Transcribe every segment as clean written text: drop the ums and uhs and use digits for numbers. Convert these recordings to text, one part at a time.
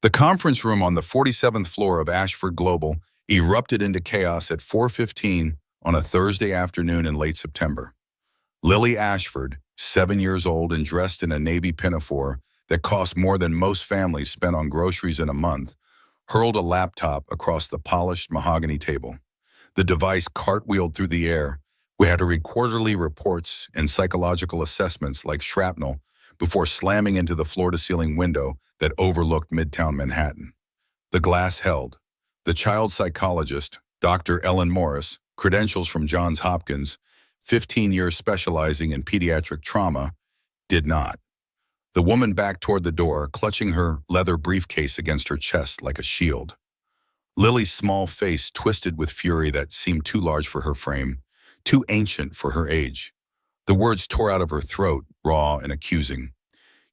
The conference room on the 47th floor of Ashford Global erupted into chaos at 4:15 on a Thursday afternoon in late September. Lily Ashford, 7 years old and dressed in a navy pinafore that cost more than most families spent on groceries in a month, hurled a laptop across the polished mahogany table. The device cartwheeled through the air. We had to read quarterly reports and psychological assessments like shrapnel before slamming into the floor-to-ceiling window that overlooked Midtown Manhattan. The glass held. The child psychologist, Dr. Ellen Morris, credentials from Johns Hopkins, 15 years specializing in pediatric trauma, did not. The woman backed toward the door, clutching her leather briefcase against her chest like a shield. Lily's small face twisted with fury that seemed too large for her frame, too ancient for her age. The words tore out of her throat, raw and accusing.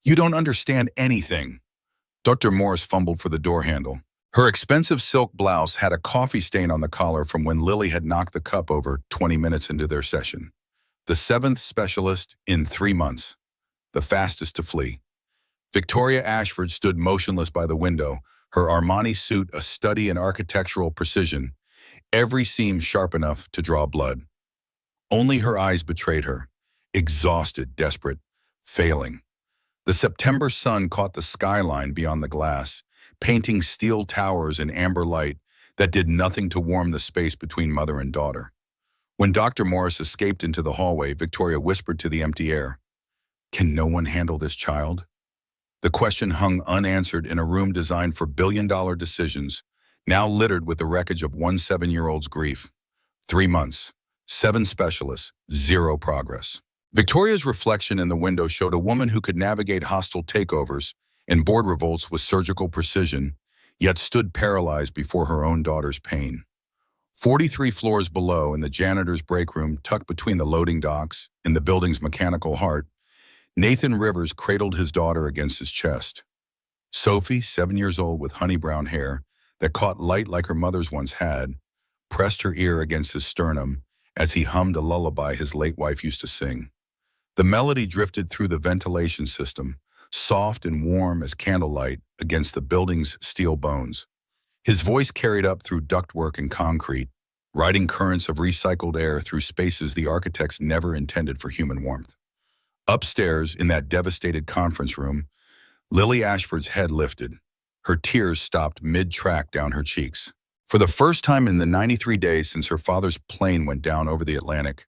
"You don't understand anything." Dr. Morris fumbled for the door handle. Her expensive silk blouse had a coffee stain on the collar from when Lily had knocked the cup over 20 minutes into their session. The seventh specialist in 3 months. The fastest to flee. Victoria Ashford stood motionless by the window, her Armani suit a study in architectural precision, every seam sharp enough to draw blood. Only her eyes betrayed her, exhausted, desperate, failing. The September sun caught the skyline beyond the glass, painting steel towers in amber light that did nothing to warm the space between mother and daughter. When Dr. Morris escaped into the hallway, Victoria whispered to the empty air, "Can no one handle this child?" The question hung unanswered in a room designed for billion-dollar decisions, now littered with the wreckage of one 7-year-old's grief. 3 months, 7 specialists, 0 progress. Victoria's reflection in the window showed a woman who could navigate hostile takeovers and board revolts with surgical precision, yet stood paralyzed before her own daughter's pain. 43 floors below, in the janitor's break room tucked between the loading docks in the building's mechanical heart, Nathan Rivers cradled his daughter against his chest. Sophie, 7 years old with honey brown hair that caught light like her mother's once had, pressed her ear against his sternum as he hummed a lullaby his late wife used to sing. The melody drifted through the ventilation system, soft and warm as candlelight against the building's steel bones. His voice carried up through ductwork and concrete, riding currents of recycled air through spaces the architects never intended for human warmth. Upstairs, in that devastated conference room, Lily Ashford's head lifted. Her tears stopped mid-track down her cheeks. For the first time in the 93 days since her father's plane went down over the Atlantic,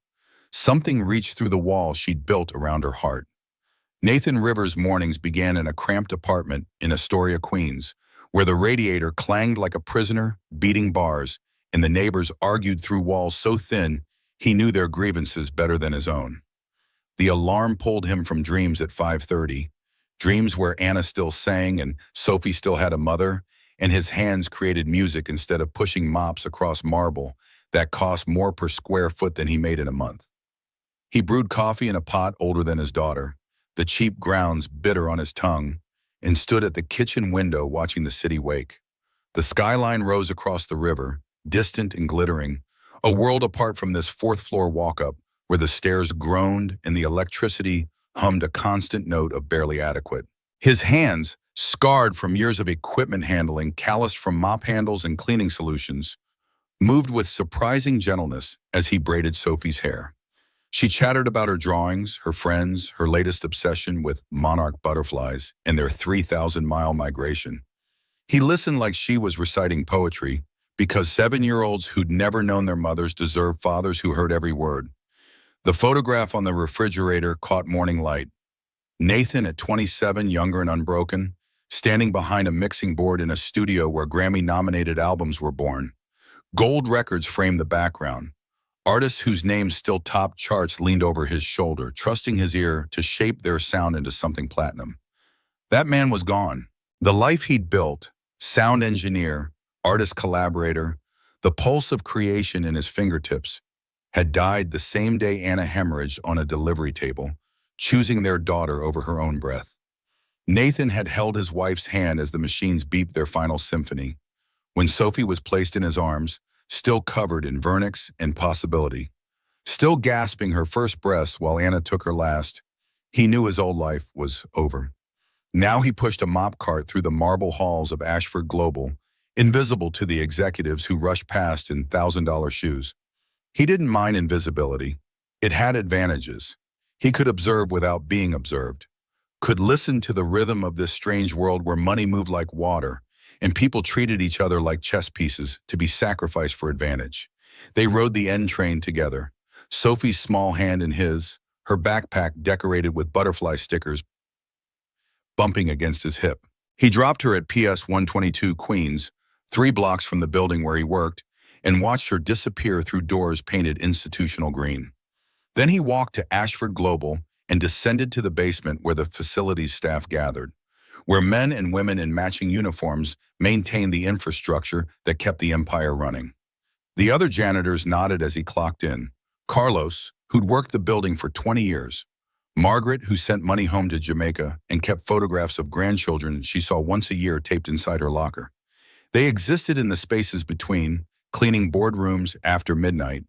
something reached through the wall she'd built around her heart. Nathan Rivers' mornings began in a cramped apartment in Astoria, Queens, where the radiator clanged like a prisoner beating bars, and the neighbors argued through walls so thin he knew their grievances better than his own. The alarm pulled him from dreams at 5:30, dreams where Anna still sang and Sophie still had a mother, and his hands created music instead of pushing mops across marble that cost more per square foot than he made in a month. He brewed coffee in a pot older than his daughter, the cheap grounds bitter on his tongue, and stood at the kitchen window watching the city wake. The skyline rose across the river, distant and glittering, a world apart from this fourth-floor walk-up where the stairs groaned and the electricity hummed a constant note of barely adequate. His hands, scarred from years of equipment handling, calloused from mop handles and cleaning solutions, moved with surprising gentleness as he braided Sophie's hair. She chattered about her drawings, her friends, her latest obsession with monarch butterflies and their 3,000-mile migration. He listened like she was reciting poetry, because 7-year-olds who'd never known their mothers deserve fathers who heard every word. The photograph on the refrigerator caught morning light. Nathan, at 27, younger and unbroken, standing behind a mixing board in a studio where Grammy-nominated albums were born. Gold records framed the background. Artists whose names still topped charts leaned over his shoulder, trusting his ear to shape their sound into something platinum. That man was gone. The life he'd built, sound engineer, artist collaborator, the pulse of creation in his fingertips, had died the same day Anna hemorrhaged on a delivery table, choosing their daughter over her own breath. Nathan had held his wife's hand as the machines beeped their final symphony. When Sophie was placed in his arms, still covered in vernix and possibility, still gasping her first breaths while Anna took her last, he knew his old life was over. Now he pushed a mop cart through the marble halls of Ashford Global, invisible to the executives who rushed past in $1,000 shoes. He didn't mind invisibility. It had advantages. He could observe without being observed, could listen to the rhythm of this strange world where money moved like water and people treated each other like chess pieces to be sacrificed for advantage. They rode the N train together, Sophie's small hand in his, her backpack decorated with butterfly stickers bumping against his hip. He dropped her at PS 122 Queens, 3 blocks from the building where he worked, and watched her disappear through doors painted institutional green. Then he walked to Ashford Global and descended to the basement where the facility's staff gathered, where men and women in matching uniforms maintained the infrastructure that kept the empire running. The other janitors nodded as he clocked in. Carlos, who'd worked the building for 20 years. Margaret, who sent money home to Jamaica and kept photographs of grandchildren she saw once a year taped inside her locker. They existed in the spaces between, cleaning boardrooms after midnight,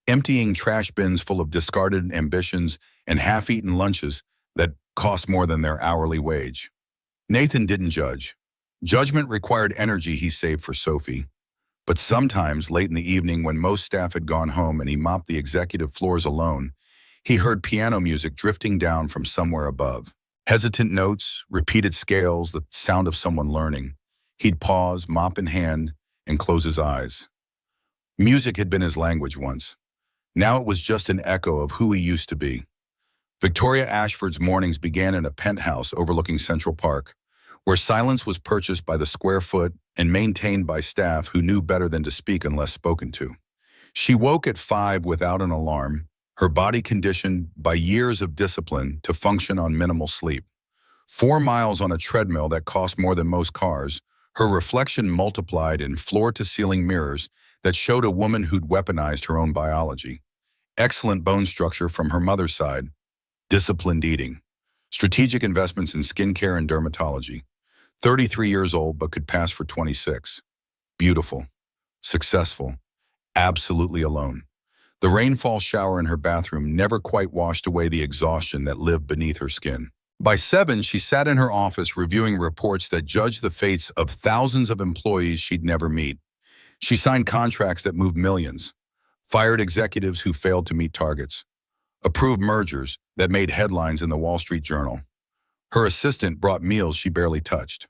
emptying trash bins full of discarded ambitions and half-eaten lunches that cost more than their hourly wage. Nathan didn't judge. Judgment required energy he saved for Sophie. But sometimes, late in the evening when most staff had gone home and he mopped the executive floors alone, he heard piano music drifting down from somewhere above. Hesitant notes, repeated scales, the sound of someone learning. He'd pause, mop in hand, and close his eyes. Music had been his language once. Now it was just an echo of who he used to be. Victoria Ashford's mornings began in a penthouse overlooking Central Park, where silence was purchased by the square foot and maintained by staff who knew better than to speak unless spoken to. She woke at 5 without an alarm, her body conditioned by years of discipline to function on minimal sleep. 4 miles on a treadmill that cost more than most cars, her reflection multiplied in floor-to-ceiling mirrors that showed a woman who'd weaponized her own biology. Excellent bone structure from her mother's side, disciplined eating, strategic investments in skincare and dermatology. 33 years old but could pass for 26. Beautiful, successful, absolutely alone. The rainfall shower in her bathroom never quite washed away the exhaustion that lived beneath her skin. By 7, she sat in her office reviewing reports that judged the fates of thousands of employees she'd never meet. She signed contracts that moved millions, fired executives who failed to meet targets, approved mergers that made headlines in the Wall Street Journal. Her assistant brought meals she barely touched.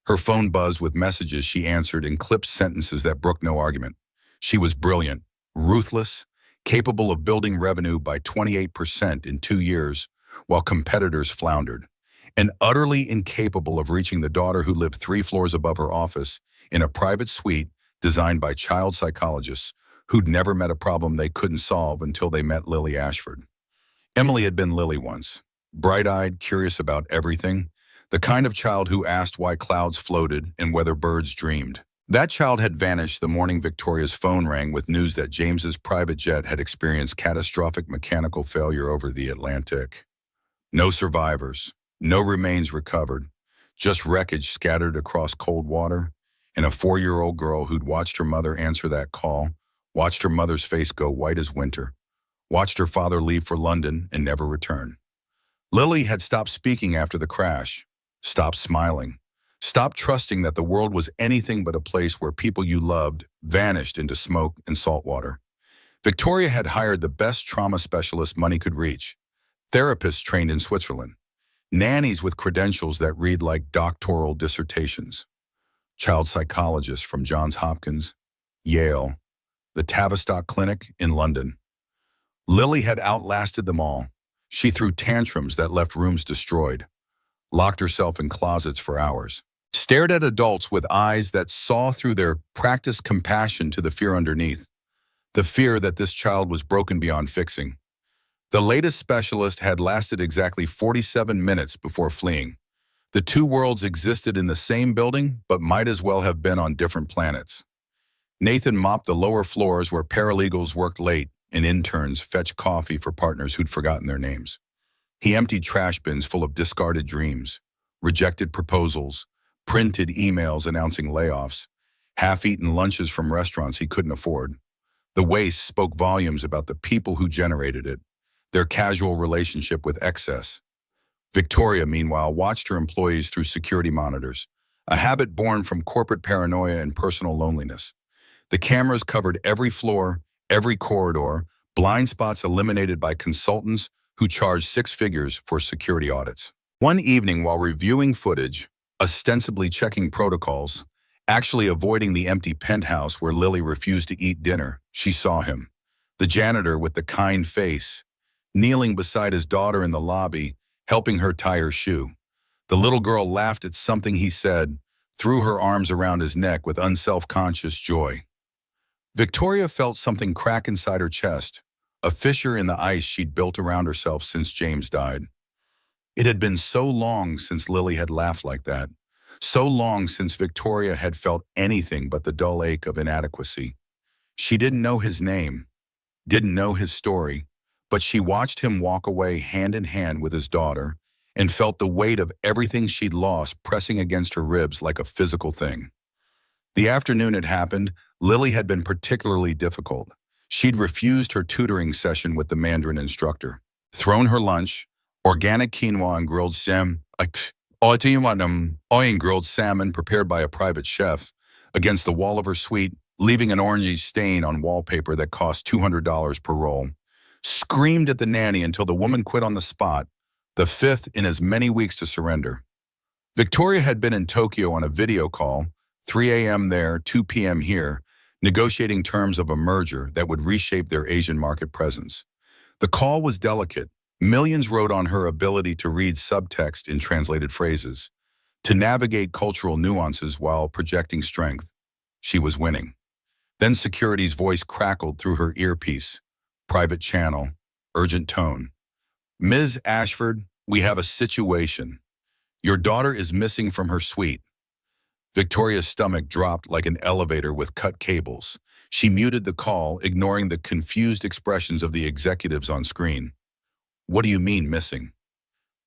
Her phone buzzed with messages she answered in clipped sentences that brooked no argument. She was brilliant, ruthless, capable of building revenue by 28% in 2 years, while competitors floundered, and utterly incapable of reaching the daughter who lived 3 floors above her office in a private suite designed by child psychologists who'd never met a problem they couldn't solve until they met Lily Ashford. Emily had been Lily once, bright-eyed, curious about everything, the kind of child who asked why clouds floated and whether birds dreamed. That child had vanished the morning Victoria's phone rang with news that James's private jet had experienced catastrophic mechanical failure over the Atlantic. No survivors, no remains recovered, just wreckage scattered across cold water, and a 4-year-old girl who'd watched her mother answer that call, watched her mother's face go white as winter, watched her father leave for London and never return. Lily had stopped speaking after the crash, stopped smiling, stopped trusting that the world was anything but a place where people you loved vanished into smoke and salt water. Victoria had hired the best trauma specialists money could reach, therapists trained in Switzerland, nannies with credentials that read like doctoral dissertations, child psychologists from Johns Hopkins, Yale, the Tavistock Clinic in London. Lily had outlasted them all. She threw tantrums that left rooms destroyed, locked herself in closets for hours, stared at adults with eyes that saw through their practiced compassion to the fear underneath, the fear that this child was broken beyond fixing. The latest specialist had lasted exactly 47 minutes before fleeing. The 2 worlds existed in the same building, but might as well have been on different planets. Nathan mopped the lower floors where paralegals worked late and interns fetched coffee for partners who'd forgotten their names. He emptied trash bins full of discarded dreams, rejected proposals, printed emails announcing layoffs, half-eaten lunches from restaurants he couldn't afford. The waste spoke volumes about the people who generated it, their casual relationship with excess. Victoria, meanwhile, watched her employees through security monitors, a habit born from corporate paranoia and personal loneliness. The cameras covered every floor, every corridor, blind spots eliminated by consultants who charged six figures for security audits. One evening while reviewing footage, ostensibly checking protocols, actually avoiding the empty penthouse where Lily refused to eat dinner, she saw him, the janitor with the kind face, kneeling beside his daughter in the lobby, helping her tie her shoe. The little girl laughed at something he said, threw her arms around his neck with unself-conscious joy. Victoria felt something crack inside her chest, a fissure in the ice she'd built around herself since James died. It had been so long since Lily had laughed like that, so long since Victoria had felt anything but the dull ache of inadequacy. She didn't know his name, didn't know his story, but she watched him walk away hand in hand with his daughter and felt the weight of everything she'd lost pressing against her ribs like a physical thing. The afternoon it happened, Lily had been particularly difficult. She'd refused her tutoring session with the Mandarin instructor, thrown her lunch, organic quinoa and grilled grilled salmon prepared by a private chef, against the wall of her suite, leaving an orangey stain on wallpaper that cost $200 per roll. Screamed at the nanny until the woman quit on the spot, the fifth in as many weeks to surrender. Victoria had been in Tokyo on a video call, 3 a.m. there, 2 p.m. here, negotiating terms of a merger that would reshape their Asian market presence. The call was delicate. Millions rode on her ability to read subtext in translated phrases, to navigate cultural nuances while projecting strength. She was winning. Then security's voice crackled through her earpiece. Private channel, urgent tone. Ms. Ashford, we have a situation. Your daughter is missing from her suite. Victoria's stomach dropped like an elevator with cut cables. She muted the call, ignoring the confused expressions of the executives on screen. What do you mean, missing?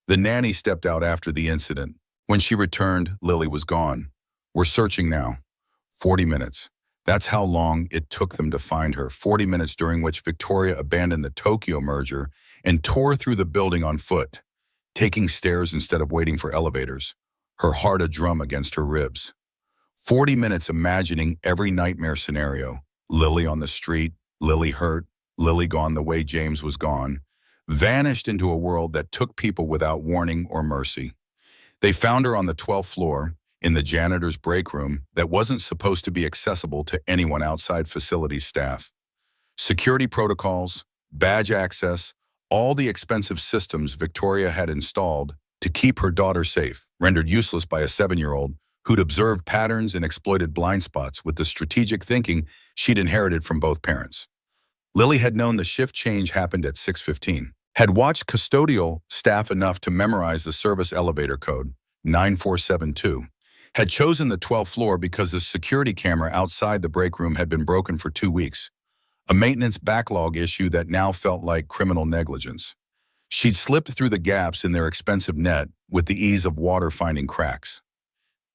The nanny stepped out after the incident. When she returned, Lily was gone. We're searching now. 40 minutes. That's how long it took them to find her. 40 minutes during which Victoria abandoned the Tokyo merger and tore through the building on foot, taking stairs instead of waiting for elevators, her heart a drum against her ribs. 40 minutes imagining every nightmare scenario. Lily on the street, Lily hurt, Lily gone the way James was gone, vanished into a world that took people without warning or mercy. They found her on the 12th floor, in the janitor's break room that wasn't supposed to be accessible to anyone outside facility staff. Security protocols, badge access, all the expensive systems Victoria had installed to keep her daughter safe, rendered useless by a 7-year-old who'd observed patterns and exploited blind spots with the strategic thinking she'd inherited from both parents. Lily had known the shift change happened at 6:15, had watched custodial staff enough to memorize the service elevator code, 9472, had chosen the 12th floor because the security camera outside the break room had been broken for 2 weeks, a maintenance backlog issue that now felt like criminal negligence. She'd slipped through the gaps in their expensive net with the ease of water finding cracks.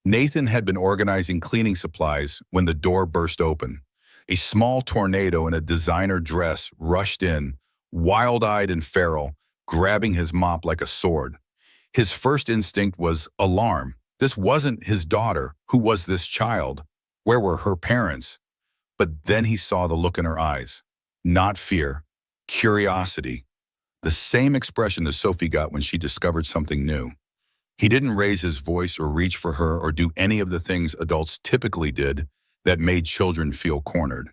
Nathan had been organizing cleaning supplies when the door burst open. A small tornado in a designer dress rushed in, wild-eyed and feral, grabbing his mop like a sword. His first instinct was alarm. This wasn't his daughter. Who was this child? Where were her parents? But then he saw the look in her eyes. Not fear, curiosity. The same expression that Sophie got when she discovered something new. He didn't raise his voice or reach for her or do any of the things adults typically did that made children feel cornered.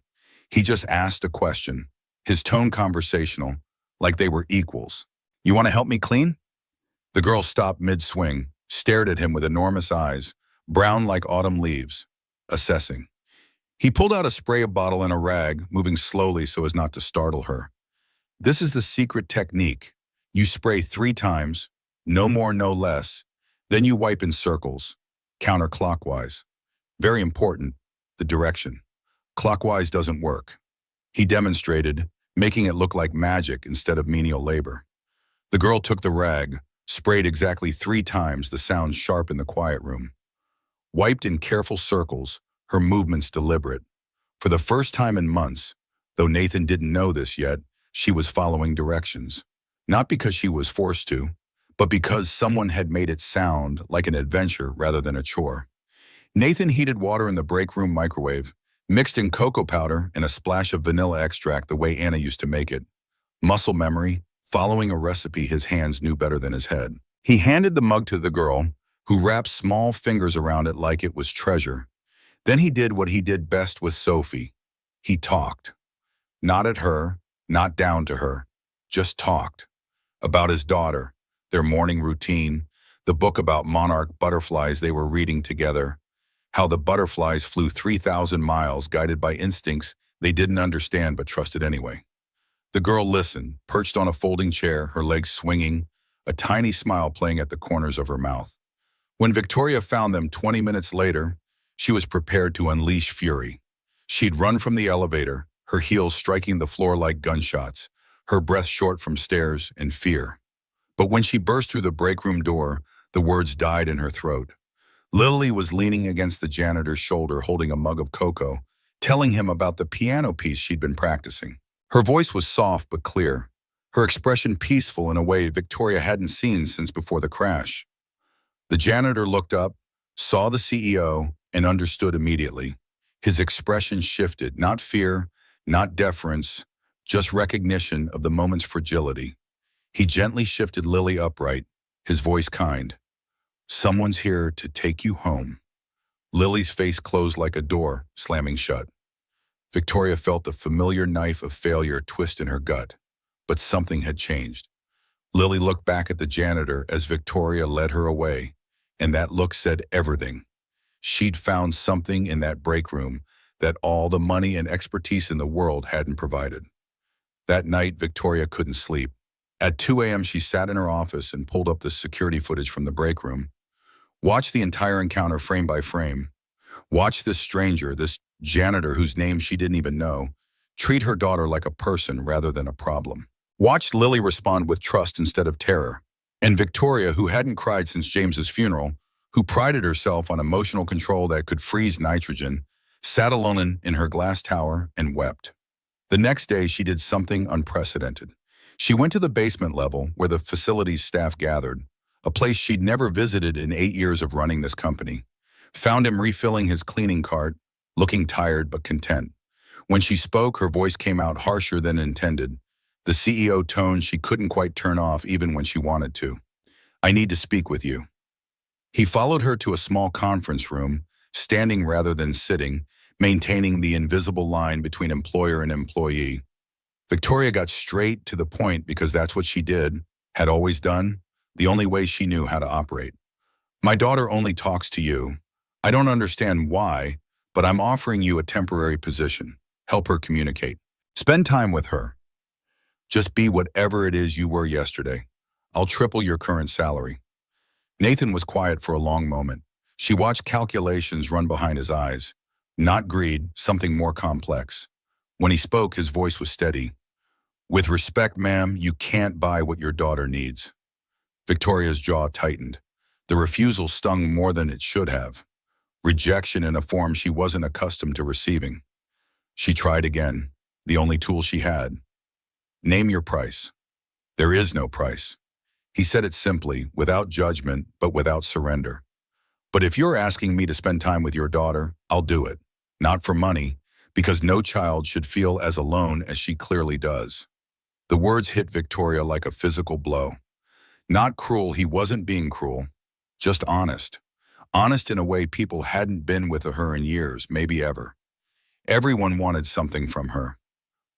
He just asked a question, his tone conversational, like they were equals. You want to help me clean? The girl stopped mid-swing, stared at him with enormous eyes, brown like autumn leaves, assessing. He pulled out a spray bottle and a rag, moving slowly so as not to startle her. This is the secret technique. You spray 3 times, no more, no less. Then you wipe in circles, counterclockwise. Very important, the direction. Clockwise doesn't work. He demonstrated, making it look like magic instead of menial labor. The girl took the rag, sprayed exactly 3 times, the sound sharp in the quiet room. Wiped in careful circles, her movements deliberate. For the first time in months, though Nathan didn't know this yet, she was following directions. Not because she was forced to, but because someone had made it sound like an adventure rather than a chore. Nathan heated water in the break room microwave, mixed in cocoa powder and a splash of vanilla extract the way Anna used to make it. Muscle memory, following a recipe his hands knew better than his head. He handed the mug to the girl, who wrapped small fingers around it like it was treasure. Then he did what he did best with Sophie. He talked. Not at her, not down to her, just talked. About his daughter, their morning routine, the book about monarch butterflies they were reading together, how the butterflies flew 3,000 miles guided by instincts they didn't understand but trusted anyway. The girl listened, perched on a folding chair, her legs swinging, a tiny smile playing at the corners of her mouth. When Victoria found them 20 minutes later, she was prepared to unleash fury. She'd run from the elevator, her heels striking the floor like gunshots, her breath short from stares and fear. But when she burst through the break room door, the words died in her throat. Lily was leaning against the janitor's shoulder holding a mug of cocoa, telling him about the piano piece she'd been practicing. Her voice was soft but clear, her expression peaceful in a way Victoria hadn't seen since before the crash. The janitor looked up, saw the CEO, and understood immediately. His expression shifted, not fear, not deference, just recognition of the moment's fragility. He gently shifted Lily upright, his voice kind. "Someone's here to take you home." Lily's face closed like a door, slamming shut. Victoria felt the familiar knife of failure twist in her gut, but something had changed. Lily looked back at the janitor as Victoria led her away, and that look said everything. She'd found something in that break room that all the money and expertise in the world hadn't provided. That night, Victoria couldn't sleep. At 2 a.m., she sat in her office and pulled up the security footage from the break room. Watched the entire encounter frame by frame. Watched this stranger, this janitor whose name she didn't even know, treat her daughter like a person rather than a problem. Watched Lily respond with trust instead of terror. And Victoria, who hadn't cried since James's funeral, who prided herself on emotional control that could freeze nitrogen, sat alone in her glass tower and wept. The next day, she did something unprecedented. She went to the basement level where the facility's staff gathered, a place she'd never visited in 8 years of running this company. Found him refilling his cleaning cart, looking tired but content. When she spoke, her voice came out harsher than intended, the CEO tone she couldn't quite turn off even when she wanted to. "I need to speak with you." He followed her to a small conference room, standing rather than sitting, maintaining the invisible line between employer and employee. Victoria got straight to the point because that's what she did, had always done, the only way she knew how to operate. "My daughter only talks to you. I don't understand why, but I'm offering you a temporary position. Help her communicate. Spend time with her. Just be whatever it is you were yesterday. I'll triple your current salary." Nathan was quiet for a long moment. She watched calculations run behind his eyes. Not greed, something more complex. When he spoke, his voice was steady. "With respect, ma'am, you can't buy what your daughter needs." Victoria's jaw tightened. The refusal stung more than it should have. Rejection in a form she wasn't accustomed to receiving. She tried again, the only tool she had. "Name your price." "There is no price." He said it simply, without judgment, but without surrender. "But if you're asking me to spend time with your daughter, I'll do it. Not for money, because no child should feel as alone as she clearly does." The words hit Victoria like a physical blow. Not cruel, he wasn't being cruel. Just honest. Honest in a way people hadn't been with her in years, maybe ever. Everyone wanted something from her.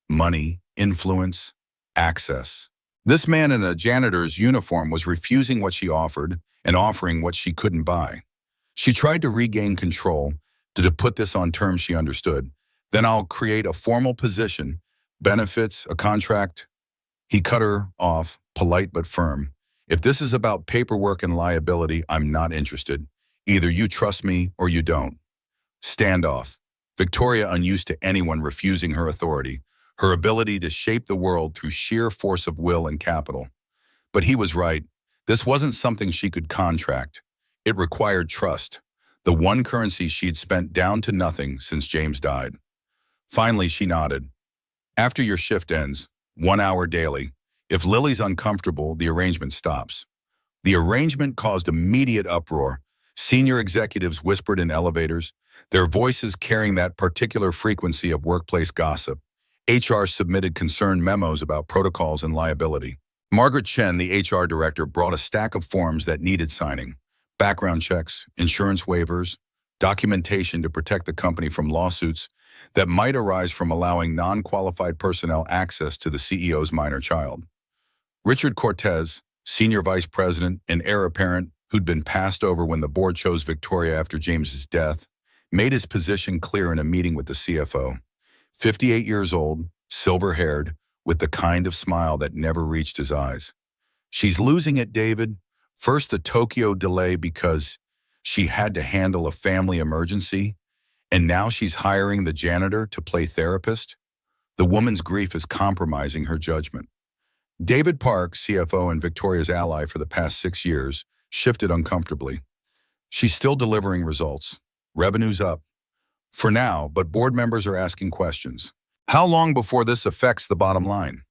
Money, influence, access. This man in a janitor's uniform was refusing what she offered and offering what she couldn't buy. She tried to regain control, to put this on terms she understood. "Then I'll create a formal position, benefits, a contract." He cut her off, polite but firm. "If this is about paperwork and liability, I'm not interested. Either you trust me or you don't." Standoff. Victoria, unused to anyone refusing her authority, her ability to shape the world through sheer force of will and capital. But he was right. This wasn't something she could contract. It required trust, the one currency she'd spent down to nothing since James died. Finally, she nodded. "After your shift ends, 1 hour daily. If Lily's uncomfortable, the arrangement stops." The arrangement caused immediate uproar. Senior executives whispered in elevators, their voices carrying that particular frequency of workplace gossip. HR submitted concerned memos about protocols and liability. Margaret Chen, the HR director, brought a stack of forms that needed signing. Background checks, insurance waivers, documentation to protect the company from lawsuits that might arise from allowing non-qualified personnel access to the CEO's minor child. Richard Cortez, senior vice president and heir apparent who'd been passed over when the board chose Victoria after James's death, made his position clear in a meeting with the CFO. 58 years old, silver-haired, with the kind of smile that never reached his eyes. She's losing it, David. First, the Tokyo delay because she had to handle a family emergency, and now she's hiring the janitor to play therapist. The woman's grief is compromising her judgment. David Park, CFO and Victoria's ally for the past 6 years, shifted uncomfortably. She's still delivering results. Revenue's up. For now, but board members are asking questions. How long before this affects the bottom line?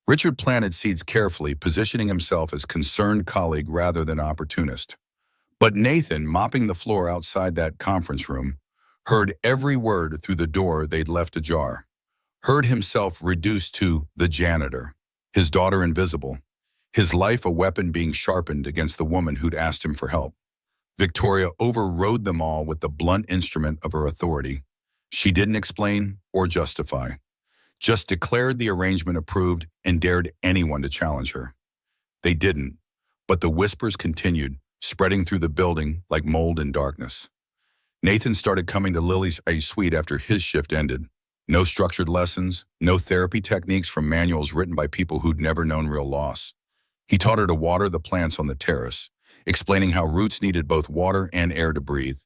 Richard planted seeds carefully, positioning himself as concerned colleague rather than opportunist. But Nathan, mopping the floor outside that conference room, heard every word through the door they'd left ajar. Heard himself reduced to the janitor, his daughter invisible, his life a weapon being sharpened against the woman who'd asked him for help. Victoria overrode them all with the blunt instrument of her authority. She didn't explain or justify, just declared the arrangement approved and dared anyone to challenge her. They didn't, but the whispers continued, spreading through the building like mold in darkness. Nathan started coming to Lily's suite after his shift ended. No structured lessons, no therapy techniques from manuals written by people who'd never known real loss. He taught her to water the plants on the terrace, explaining how roots needed both water and air to breathe.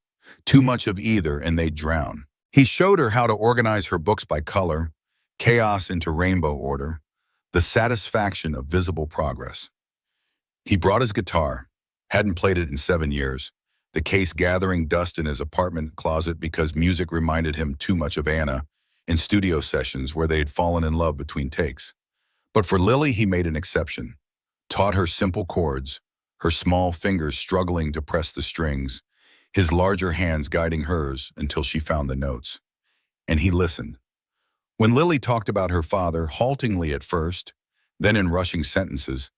Too much of either and they'd drown. He showed her how to organize her books by color, chaos into rainbow order, the satisfaction of visible progress. He brought his guitar, hadn't played it in 7 years, the case gathering dust in his apartment closet because music reminded him too much of Anna in studio sessions where they had fallen in love between takes. But for Lily, he made an exception, taught her simple chords, her small fingers struggling to press the strings, his larger hands guiding hers until she found the notes. And he listened. When Lily talked about her father, haltingly at first, then in rushing sentences,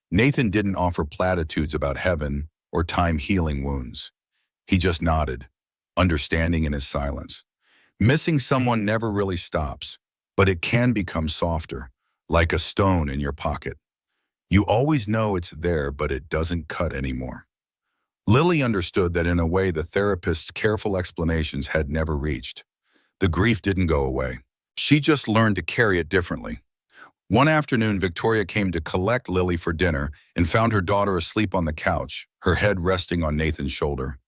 Nathan didn't offer platitudes about heaven or time healing wounds. He just nodded, understanding in his silence. Missing someone never really stops, but it can become softer, like a stone in your pocket. You always know it's there, but it doesn't cut anymore. Lily understood that in a way the therapist's careful explanations had never reached. The grief didn't go away. She just learned to carry it differently. One afternoon, Victoria came to collect Lily for dinner and found her daughter asleep on the couch, her head resting on Nathan's shoulder.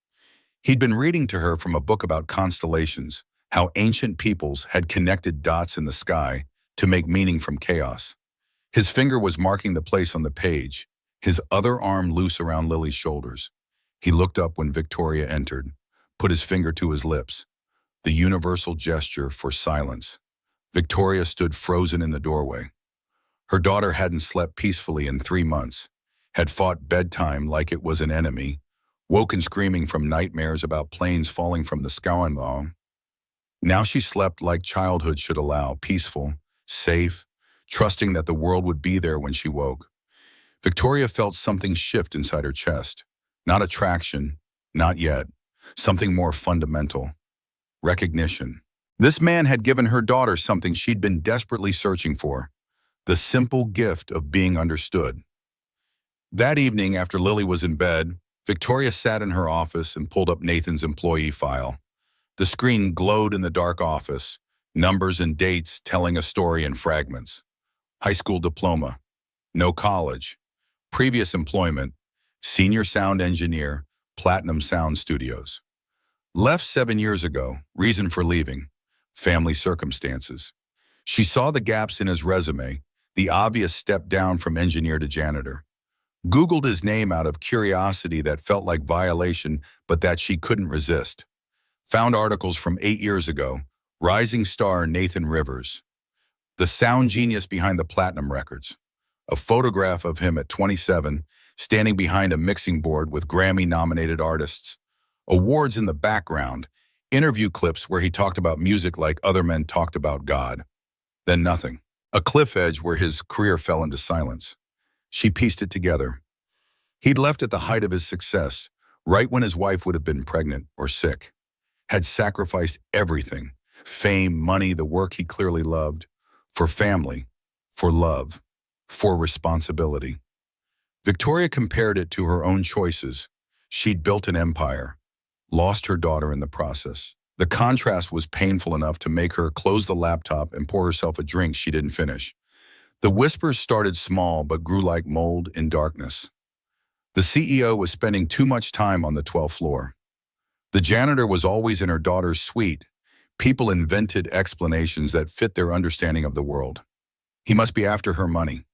He'd been reading to her from a book about constellations, how ancient peoples had connected dots in the sky to make meaning from chaos. His finger was marking the place on the page, his other arm loose around Lily's shoulders. He looked up when Victoria entered, put his finger to his lips, the universal gesture for silence. Victoria stood frozen in the doorway. Her daughter hadn't slept peacefully in 3 months, had fought bedtime like it was an enemy, woken screaming from nightmares about planes falling from the sky. Now she slept like childhood should allow, peaceful, safe, trusting that the world would be there when she woke. Victoria felt something shift inside her chest. Not attraction, not yet. Something more fundamental. Recognition. This man had given her daughter something she'd been desperately searching for. The simple gift of being understood. That evening, after Lily was in bed, Victoria sat in her office and pulled up Nathan's employee file. The screen glowed in the dark office, numbers and dates telling a story in fragments. High school diploma, no college, previous employment, senior sound engineer, Platinum Sound Studios. Left 7 years ago, reason for leaving, family circumstances. She saw the gaps in his resume, the obvious step down from engineer to janitor. Googled his name out of curiosity that felt like violation, but that she couldn't resist. Found articles from 8 years ago, rising star Nathan Rivers, the sound genius behind the Platinum Records. A photograph of him at 27, standing behind a mixing board with Grammy-nominated artists. Awards in the background, interview clips where he talked about music like other men talked about God. Then nothing. A cliff edge where his career fell into silence. She pieced it together. He'd left at the height of his success, right when his wife would have been pregnant or sick. Had sacrificed everything, fame, money, the work he clearly loved, for family, for love, for responsibility. Victoria compared it to her own choices. She'd built an empire, lost her daughter in the process. The contrast was painful enough to make her close the laptop and pour herself a drink she didn't finish. The whispers started small but grew like mold in darkness. The CEO was spending too much time on the 12th floor. The janitor was always in her daughter's suite. People invented explanations that fit their understanding of the world. He must be after her money.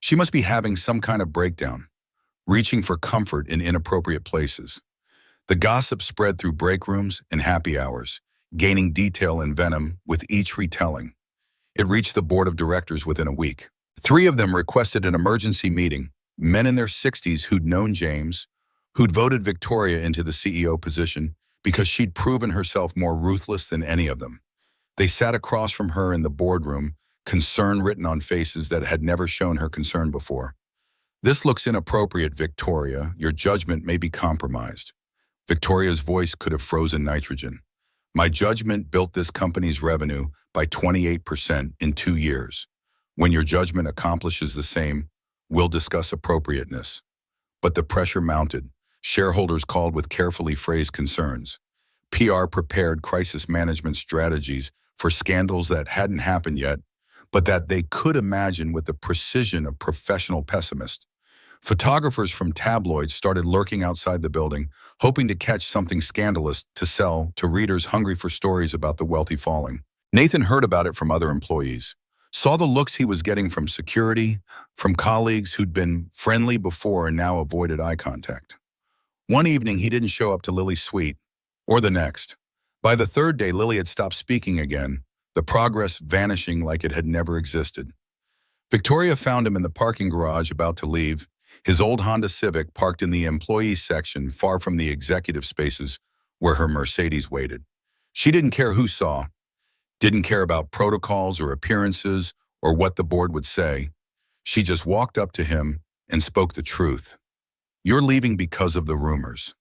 She must be having some kind of breakdown, reaching for comfort in inappropriate places. The gossip spread through break rooms and happy hours, gaining detail and venom with each retelling. It reached the board of directors within a week. 3 of them requested an emergency meeting, men in their 60s who'd known James, who'd voted Victoria into the CEO position because she'd proven herself more ruthless than any of them. They sat across from her in the boardroom, concern written on faces that had never shown her concern before. "This looks inappropriate, Victoria. Your judgment may be compromised." Victoria's voice could have frozen nitrogen. "My judgment built this company's revenue by 28% in 2 years. When your judgment accomplishes the same, we'll discuss appropriateness." But the pressure mounted. Shareholders called with carefully phrased concerns. PR prepared crisis management strategies for scandals that hadn't happened yet, but that they could imagine with the precision of professional pessimists. Photographers from tabloids started lurking outside the building, hoping to catch something scandalous to sell to readers hungry for stories about the wealthy falling. Nathan heard about it from other employees, saw the looks he was getting from security, from colleagues who'd been friendly before and now avoided eye contact. One evening, he didn't show up to Lily's suite, or the next. By the 3rd day, Lily had stopped speaking again, the progress vanishing like it had never existed. Victoria found him in the parking garage about to leave, his old Honda Civic parked in the employees section far from the executive spaces where her Mercedes waited. She didn't care who saw, didn't care about protocols or appearances or what the board would say. She just walked up to him and spoke the truth. "You're leaving because of the rumors.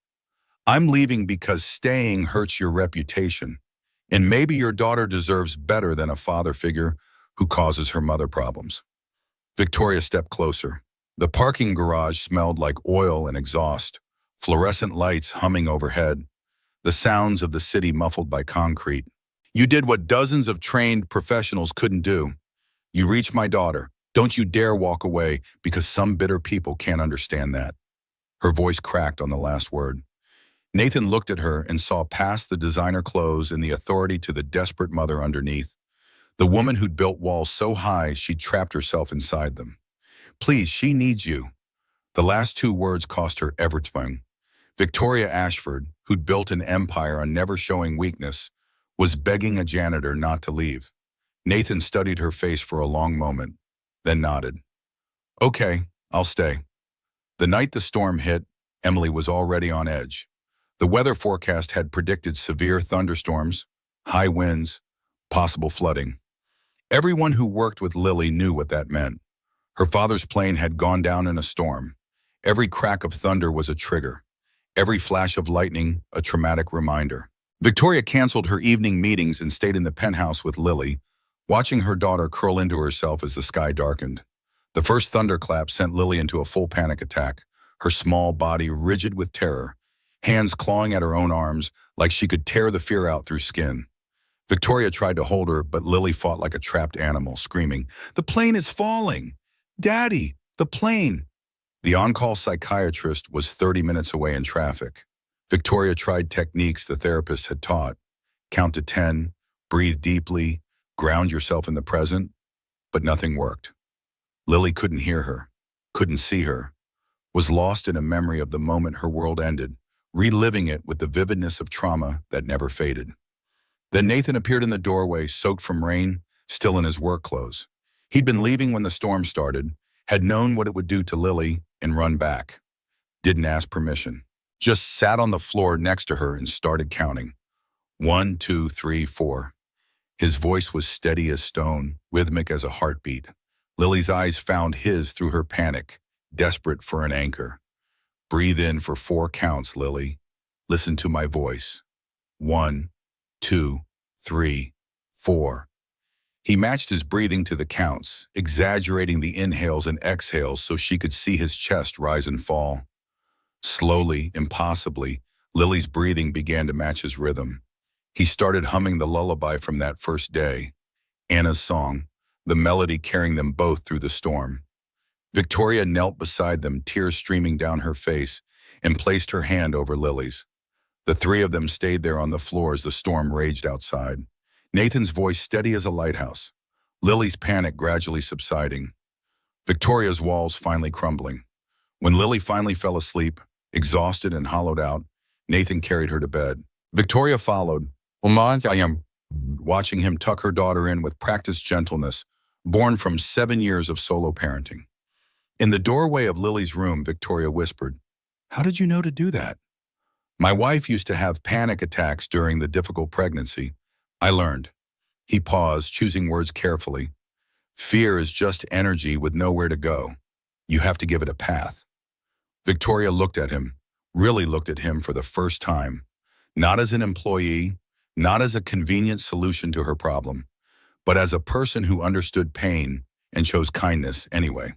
I'm leaving because staying hurts your reputation. And maybe your daughter deserves better than a father figure who causes her mother problems." Victoria stepped closer. The parking garage smelled like oil and exhaust, fluorescent lights humming overhead, the sounds of the city muffled by concrete. "You did what dozens of trained professionals couldn't do. You reached my daughter. Don't you dare walk away because some bitter people can't understand that." Her voice cracked on the last word. Nathan looked at her and saw past the designer clothes and the authority to the desperate mother underneath, the woman who'd built walls so high she'd trapped herself inside them. "Please, she needs you." The last 2 words cost her everything. Victoria Ashford, who'd built an empire on never showing weakness, was begging a janitor not to leave. Nathan studied her face for a long moment, then nodded. "Okay, I'll stay." The night the storm hit, Emily was already on edge. The weather forecast had predicted severe thunderstorms, high winds, possible flooding. Everyone who worked with Lily knew what that meant. Her father's plane had gone down in a storm. Every crack of thunder was a trigger. Every flash of lightning, a traumatic reminder. Victoria canceled her evening meetings and stayed in the penthouse with Lily, watching her daughter curl into herself as the sky darkened. The first thunderclap sent Lily into a full panic attack, her small body rigid with terror, hands clawing at her own arms like she could tear the fear out through skin. Victoria tried to hold her, but Lily fought like a trapped animal, screaming, "The plane is falling! Daddy, the plane!" The on-call psychiatrist was 30 minutes away in traffic. Victoria tried techniques the therapist had taught. Count to 10, breathe deeply, ground yourself in the present, but nothing worked. Lily couldn't hear her, couldn't see her, was lost in a memory of the moment her world ended, reliving it with the vividness of trauma that never faded. Then Nathan appeared in the doorway, soaked from rain, still in his work clothes. He'd been leaving when the storm started, had known what it would do to Lily, and run back. Didn't ask permission. Just sat on the floor next to her and started counting. 1, 2, 3, 4. His voice was steady as stone, rhythmic as a heartbeat. Lily's eyes found his through her panic, desperate for an anchor. Breathe in for 4 counts, Lily. Listen to my voice. 1, 2, 3, 4. He matched his breathing to the counts, exaggerating the inhales and exhales so she could see his chest rise and fall. Slowly, impossibly, Lily's breathing began to match his rhythm. He started humming the lullaby from that first day, Anna's song, the melody carrying them both through the storm. Victoria knelt beside them, tears streaming down her face, and placed her hand over Lily's. The 3 of them stayed there on the floor as the storm raged outside. Nathan's voice steady as a lighthouse. Lily's panic gradually subsiding. Victoria's walls finally crumbling. When Lily finally fell asleep, exhausted and hollowed out, Nathan carried her to bed. Victoria followed, watching him tuck her daughter in with practiced gentleness, born from 7 years of solo parenting. In the doorway of Lily's room, Victoria whispered, "How did you know to do that?" "My wife used to have panic attacks during the difficult pregnancy. I learned." He paused, choosing words carefully. "Fear is just energy with nowhere to go. You have to give it a path." Victoria looked at him, really looked at him for the first time, not as an employee, not as a convenient solution to her problem, but as a person who understood pain and chose kindness anyway.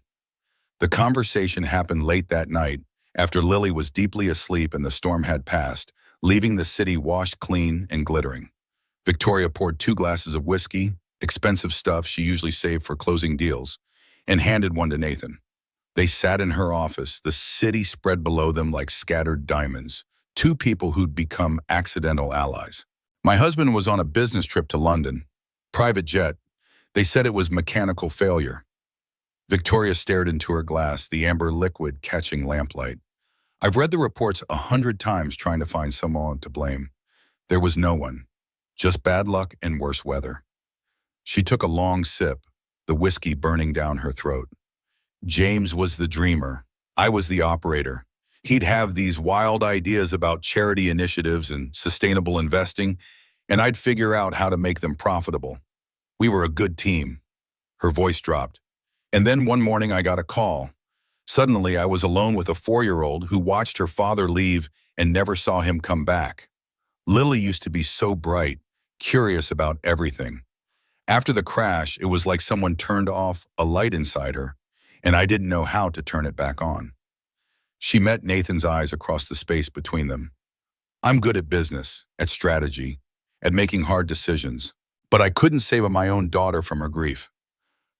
The conversation happened late that night, after Lily was deeply asleep and the storm had passed, leaving the city washed clean and glittering. Victoria poured 2 glasses of whiskey, expensive stuff she usually saved for closing deals, and handed one to Nathan. They sat in her office, the city spread below them like scattered diamonds, 2 people who'd become accidental allies. "My husband was on a business trip to London. Private jet. They said it was mechanical failure." Victoria stared into her glass, the amber liquid catching lamplight. "I've read the reports 100 times trying to find someone to blame. There was no one. Just bad luck and worse weather." She took a long sip, the whiskey burning down her throat. "James was the dreamer. I was the operator. He'd have these wild ideas about charity initiatives and sustainable investing, and I'd figure out how to make them profitable. We were a good team." Her voice dropped. "And then one morning I got a call. Suddenly I was alone with a 4-year-old who watched her father leave and never saw him come back. Lily used to be so bright, curious about everything. After the crash, it was like someone turned off a light inside her, and I didn't know how to turn it back on." She met Nathan's eyes across the space between them. "I'm good at business, at strategy, at making hard decisions, but I couldn't save my own daughter from her grief."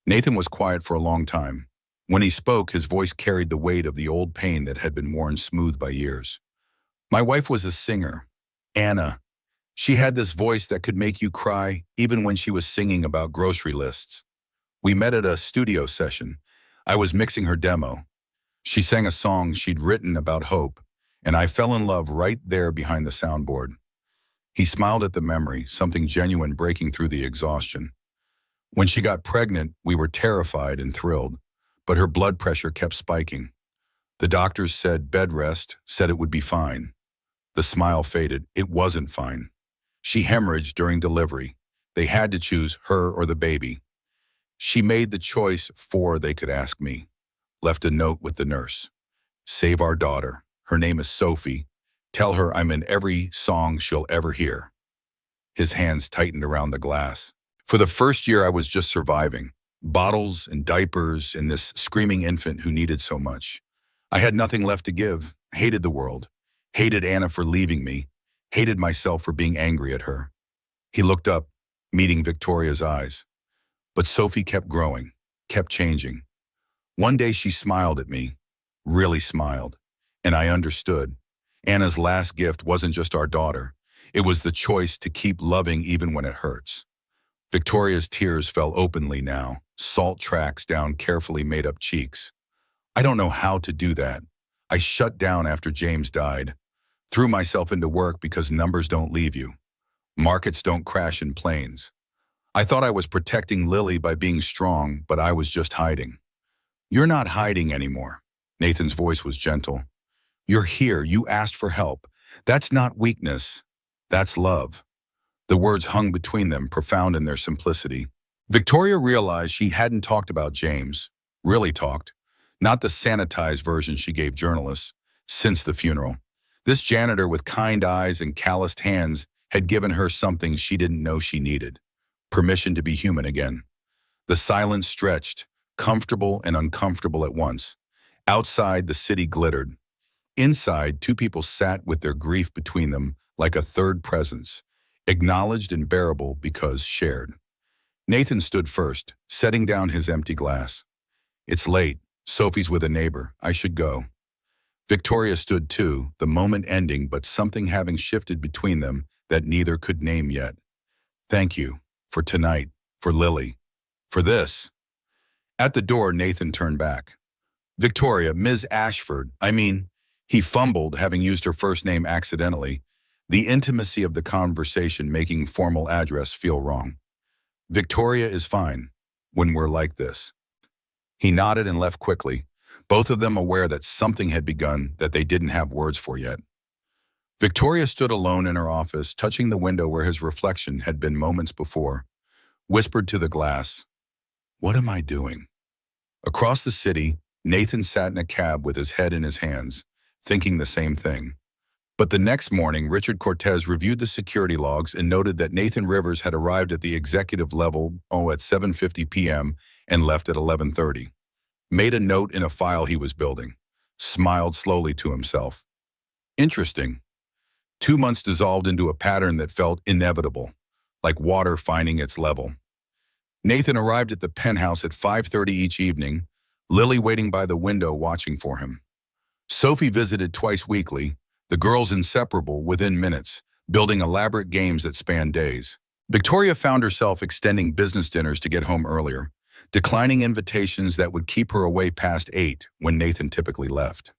Nathan was quiet for a long time. When he spoke, his voice carried the weight of the old pain that had been worn smooth by years. "My wife was a singer, Anna. She had this voice that could make you cry even when she was singing about grocery lists. We met at a studio session. I was mixing her demo. She sang a song she'd written about hope, and I fell in love right there behind the soundboard." He smiled at the memory, something genuine breaking through the exhaustion. "When she got pregnant, we were terrified and thrilled, but her blood pressure kept spiking. The doctors said bed rest, said it would be fine." The smile faded. It wasn't fine. She hemorrhaged during delivery. They had to choose her or the baby. She made the choice before they could ask me. Left a note with the nurse. "Save our daughter. Her name is Sophie. Tell her I'm in every song she'll ever hear." His hands tightened around the glass. "For the first year I was just surviving. Bottles and diapers and this screaming infant who needed so much. I had nothing left to give. Hated the world. Hated Anna for leaving me. Hated myself for being angry at her." He looked up, meeting Victoria's eyes. But Sophie kept growing, kept changing. One day she smiled at me, really smiled, and I understood. Anna's last gift wasn't just our daughter. It was the choice to keep loving even when it hurts. Victoria's tears fell openly now, salt tracks down carefully made-up cheeks. "I don't know how to do that. I shut down after James died. Threw myself into work because numbers don't leave you. Markets don't crash in planes. I thought I was protecting Lily by being strong, but I was just hiding." "You're not hiding anymore." Nathan's voice was gentle. You're here, you asked for help. That's not weakness, that's love. The words hung between them, profound in their simplicity. Victoria realized she hadn't talked about James, really talked, not the sanitized version she gave journalists, since the funeral. This janitor with kind eyes and calloused hands had given her something she didn't know she needed: permission to be human again. The silence stretched, comfortable and uncomfortable at once. Outside, the city glittered. Inside, two people sat with their grief between them like a third presence, acknowledged and bearable because shared. Nathan stood first, setting down his empty glass. It's late. Sophie's with a neighbor. I should go. Victoria stood too, the moment ending, but something having shifted between them that neither could name yet. Thank you. For tonight. For Lily. For this. At the door, Nathan turned back. Victoria, Ms. Ashford, he fumbled, having used her first name accidentally, the intimacy of the conversation making formal address feel wrong. Victoria is fine when we're like this. He nodded and left quickly, both of them aware that something had begun that they didn't have words for yet. Victoria stood alone in her office, touching the window where his reflection had been moments before, whispered to the glass, "What am I doing?" Across the city, Nathan sat in a cab with his head in his hands, thinking the same thing. But the next morning, Richard Cortez reviewed the security logs and noted that Nathan Rivers had arrived at the executive level at 7:50 p.m. and left at 11:30. Made a note in a file he was building. Smiled slowly to himself. Interesting. 2 months dissolved into a pattern that felt inevitable, like water finding its level. Nathan arrived at the penthouse at 5:30 each evening, Lily waiting by the window watching for him. Sophie visited twice weekly, the girls inseparable within minutes, building elaborate games that spanned days. Victoria found herself extending business dinners to get home earlier, declining invitations that would keep her away past 8 when Nathan typically left.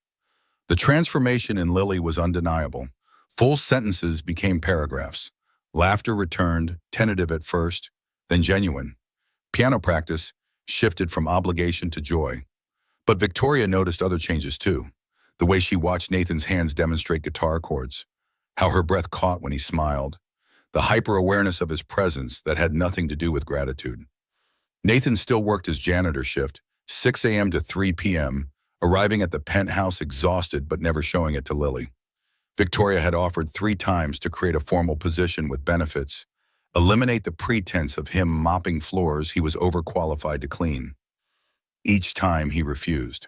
The transformation in Lily was undeniable. Full sentences became paragraphs. Laughter returned, tentative at first, then genuine. Piano practice shifted from obligation to joy. But Victoria noticed other changes too. The way she watched Nathan's hands demonstrate guitar chords, how her breath caught when he smiled, the hyper-awareness of his presence that had nothing to do with gratitude. Nathan still worked his janitor shift, 6 a.m. to 3 p.m., arriving at the penthouse exhausted but never showing it to Lily. Victoria had offered 3 times to create a formal position with benefits, eliminate the pretense of him mopping floors he was overqualified to clean. Each time he refused.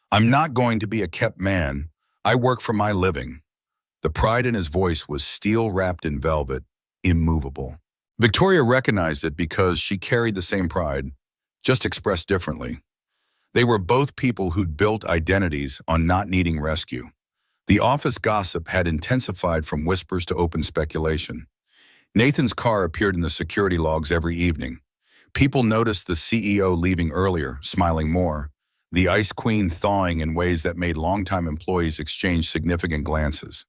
I'm not going to be a kept man. I work for my living. The pride in his voice was steel wrapped in velvet, immovable. Victoria recognized it because she carried the same pride, just expressed differently. They were both people who'd built identities on not needing rescue. The office gossip had intensified from whispers to open speculation. Nathan's car appeared in the security logs every evening. People noticed the CEO leaving earlier, smiling more, the Ice Queen thawing in ways that made longtime employees exchange significant glances.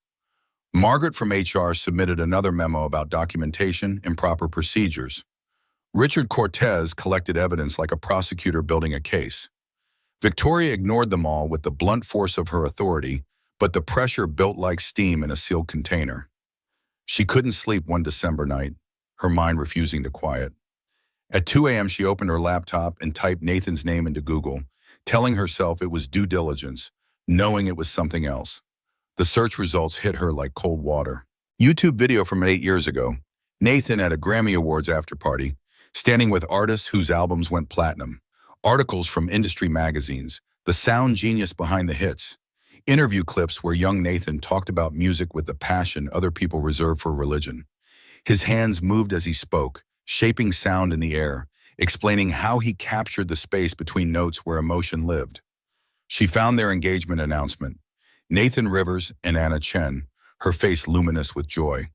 Margaret from HR submitted another memo about documentation and proper procedures. Richard Cortez collected evidence like a prosecutor building a case. Victoria ignored them all with the blunt force of her authority, but the pressure built like steam in a sealed container. She couldn't sleep one December night, her mind refusing to quiet. At 2 a.m., she opened her laptop and typed Nathan's name into Google, telling herself it was due diligence, knowing it was something else. The search results hit her like cold water. YouTube video from 8 years ago. Nathan at a Grammy Awards after party, standing with artists whose albums went platinum. Articles from industry magazines, the sound genius behind the hits. Interview clips where young Nathan talked about music with the passion other people reserve for religion. His hands moved as he spoke, shaping sound in the air, explaining how he captured the space between notes where emotion lived. She found their engagement announcement. Nathan Rivers and Anna Chen, her face luminous with joy.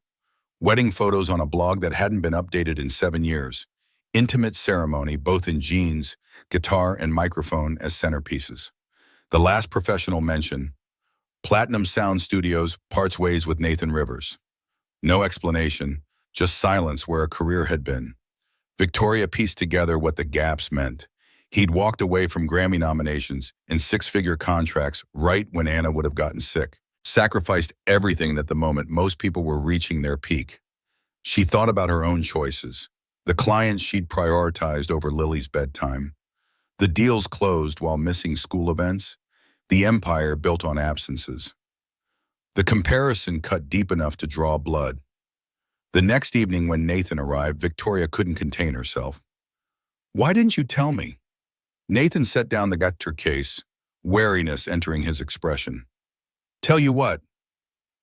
Wedding photos on a blog that hadn't been updated in 7 years. Intimate ceremony, both in jeans, guitar and microphone as centerpieces. The last professional mention, Platinum Sound Studios parts ways with Nathan Rivers. No explanation, just silence where a career had been. Victoria pieced together what the gaps meant. He'd walked away from Grammy nominations and 6-figure contracts right when Anna would have gotten sick. sacrificed everything at the moment most people were reaching their peak. She thought about her own choices, the clients she'd prioritized over Lily's bedtime, the deals closed while missing school events, the empire built on absences. The comparison cut deep enough to draw blood. The next evening when Nathan arrived, Victoria couldn't contain herself. "Why didn't you tell me?" Nathan set down the guitar case, wariness entering his expression. "Tell you what?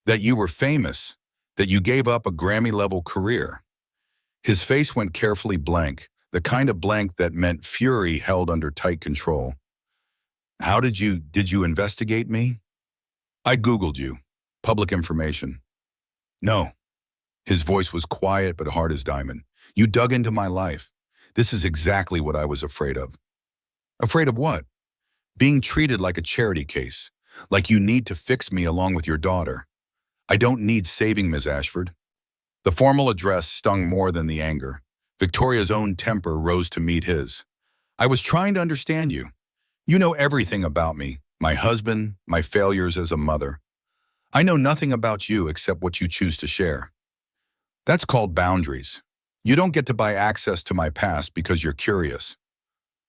That you were famous, that you gave up a Grammy-level career." His face went carefully blank, the kind of blank that meant fury held under tight control. "How did you investigate me?" "I Googled you. Public information." "No." His voice was quiet but hard as diamond. "You dug into my life. This is exactly what I was afraid of." "Afraid of what?" "Being treated like a charity case, like you need to fix me along with your daughter." "I don't need saving, Ms. Ashford." The formal address stung more than the anger. Victoria's own temper rose to meet his. "I was trying to understand you. You know everything about me, my husband, my failures as a mother. I know nothing about you except what you choose to share. That's called boundaries. You don't get to buy access to my past because you're curious."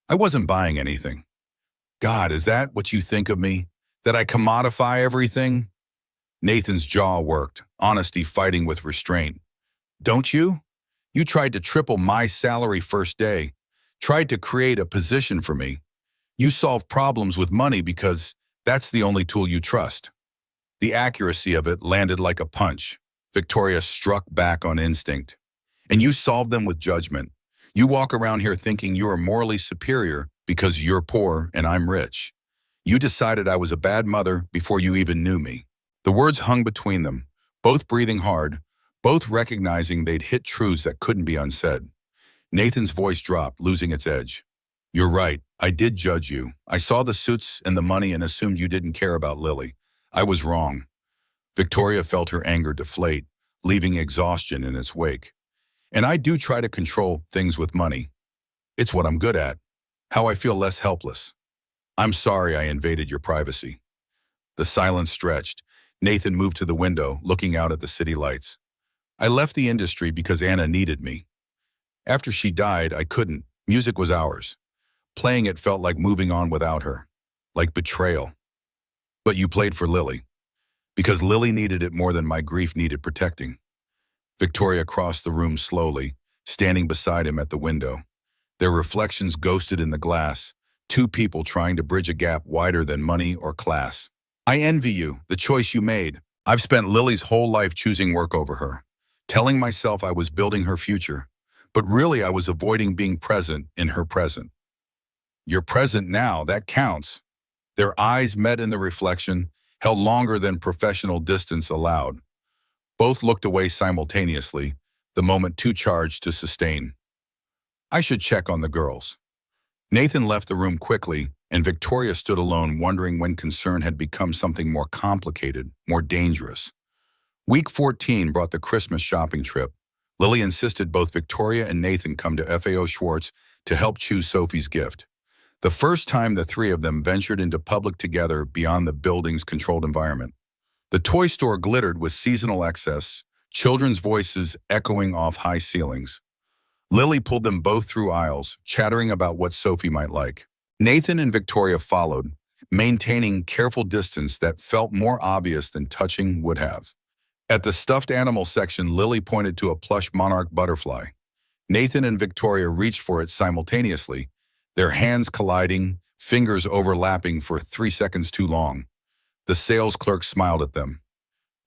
"I wasn't buying anything." "God, is that what you think of me? That I commodify everything?" Nathan's jaw worked, honesty fighting with restraint. "Don't you? You tried to triple my salary first day, tried to create a position for me. You solve problems with money because that's the only tool you trust." The accuracy of it landed like a punch. Victoria struck back on instinct. "And you solve them with judgment. You walk around here thinking you are morally superior because you're poor and I'm rich. You decided I was a bad mother before you even knew me." The words hung between them, both breathing hard, both recognizing they'd hit truths that couldn't be unsaid. Nathan's voice dropped, losing its edge. "You're right. I did judge you. I saw the suits and the money and assumed you didn't care about Lily. I was wrong." Victoria felt her anger deflate, leaving exhaustion in its wake. "And I do try to control things with money. It's what I'm good at. How I feel less helpless. I'm sorry I invaded your privacy." The silence stretched. Nathan moved to the window, looking out at the city lights. "I left the industry because Anna needed me. After she died, I couldn't. Music was ours. Playing it felt like moving on without her. Like betrayal. But you played for Lily. Because Lily needed it more than my grief needed protecting." Victoria crossed the room slowly, standing beside him at the window. Their reflections ghosted in the glass, two people trying to bridge a gap wider than money or class. "I envy you, the choice you made. I've spent Lily's whole life choosing work over her, telling myself I was building her future, but really I was avoiding being present in her present." "You're present now, that counts." Their eyes met in the reflection, held longer than professional distance allowed. Both looked away simultaneously, the moment too charged to sustain. "I should check on the girls." Nathan left the room quickly, and Victoria stood alone, wondering when concern had become something more complicated, more dangerous. Week 14 brought the Christmas shopping trip. Lily insisted both Victoria and Nathan come to FAO Schwartz to help choose Sophie's gift. The first time the three of them ventured into public together beyond the building's controlled environment. The toy store glittered with seasonal excess, children's voices echoing off high ceilings. Lily pulled them both through aisles, chattering about what Sophie might like. Nathan and Victoria followed, maintaining careful distance that felt more obvious than touching would have. At the stuffed animal section, Lily pointed to a plush monarch butterfly. Nathan and Victoria reached for it simultaneously, their hands colliding, fingers overlapping for 3 seconds too long. The sales clerk smiled at them.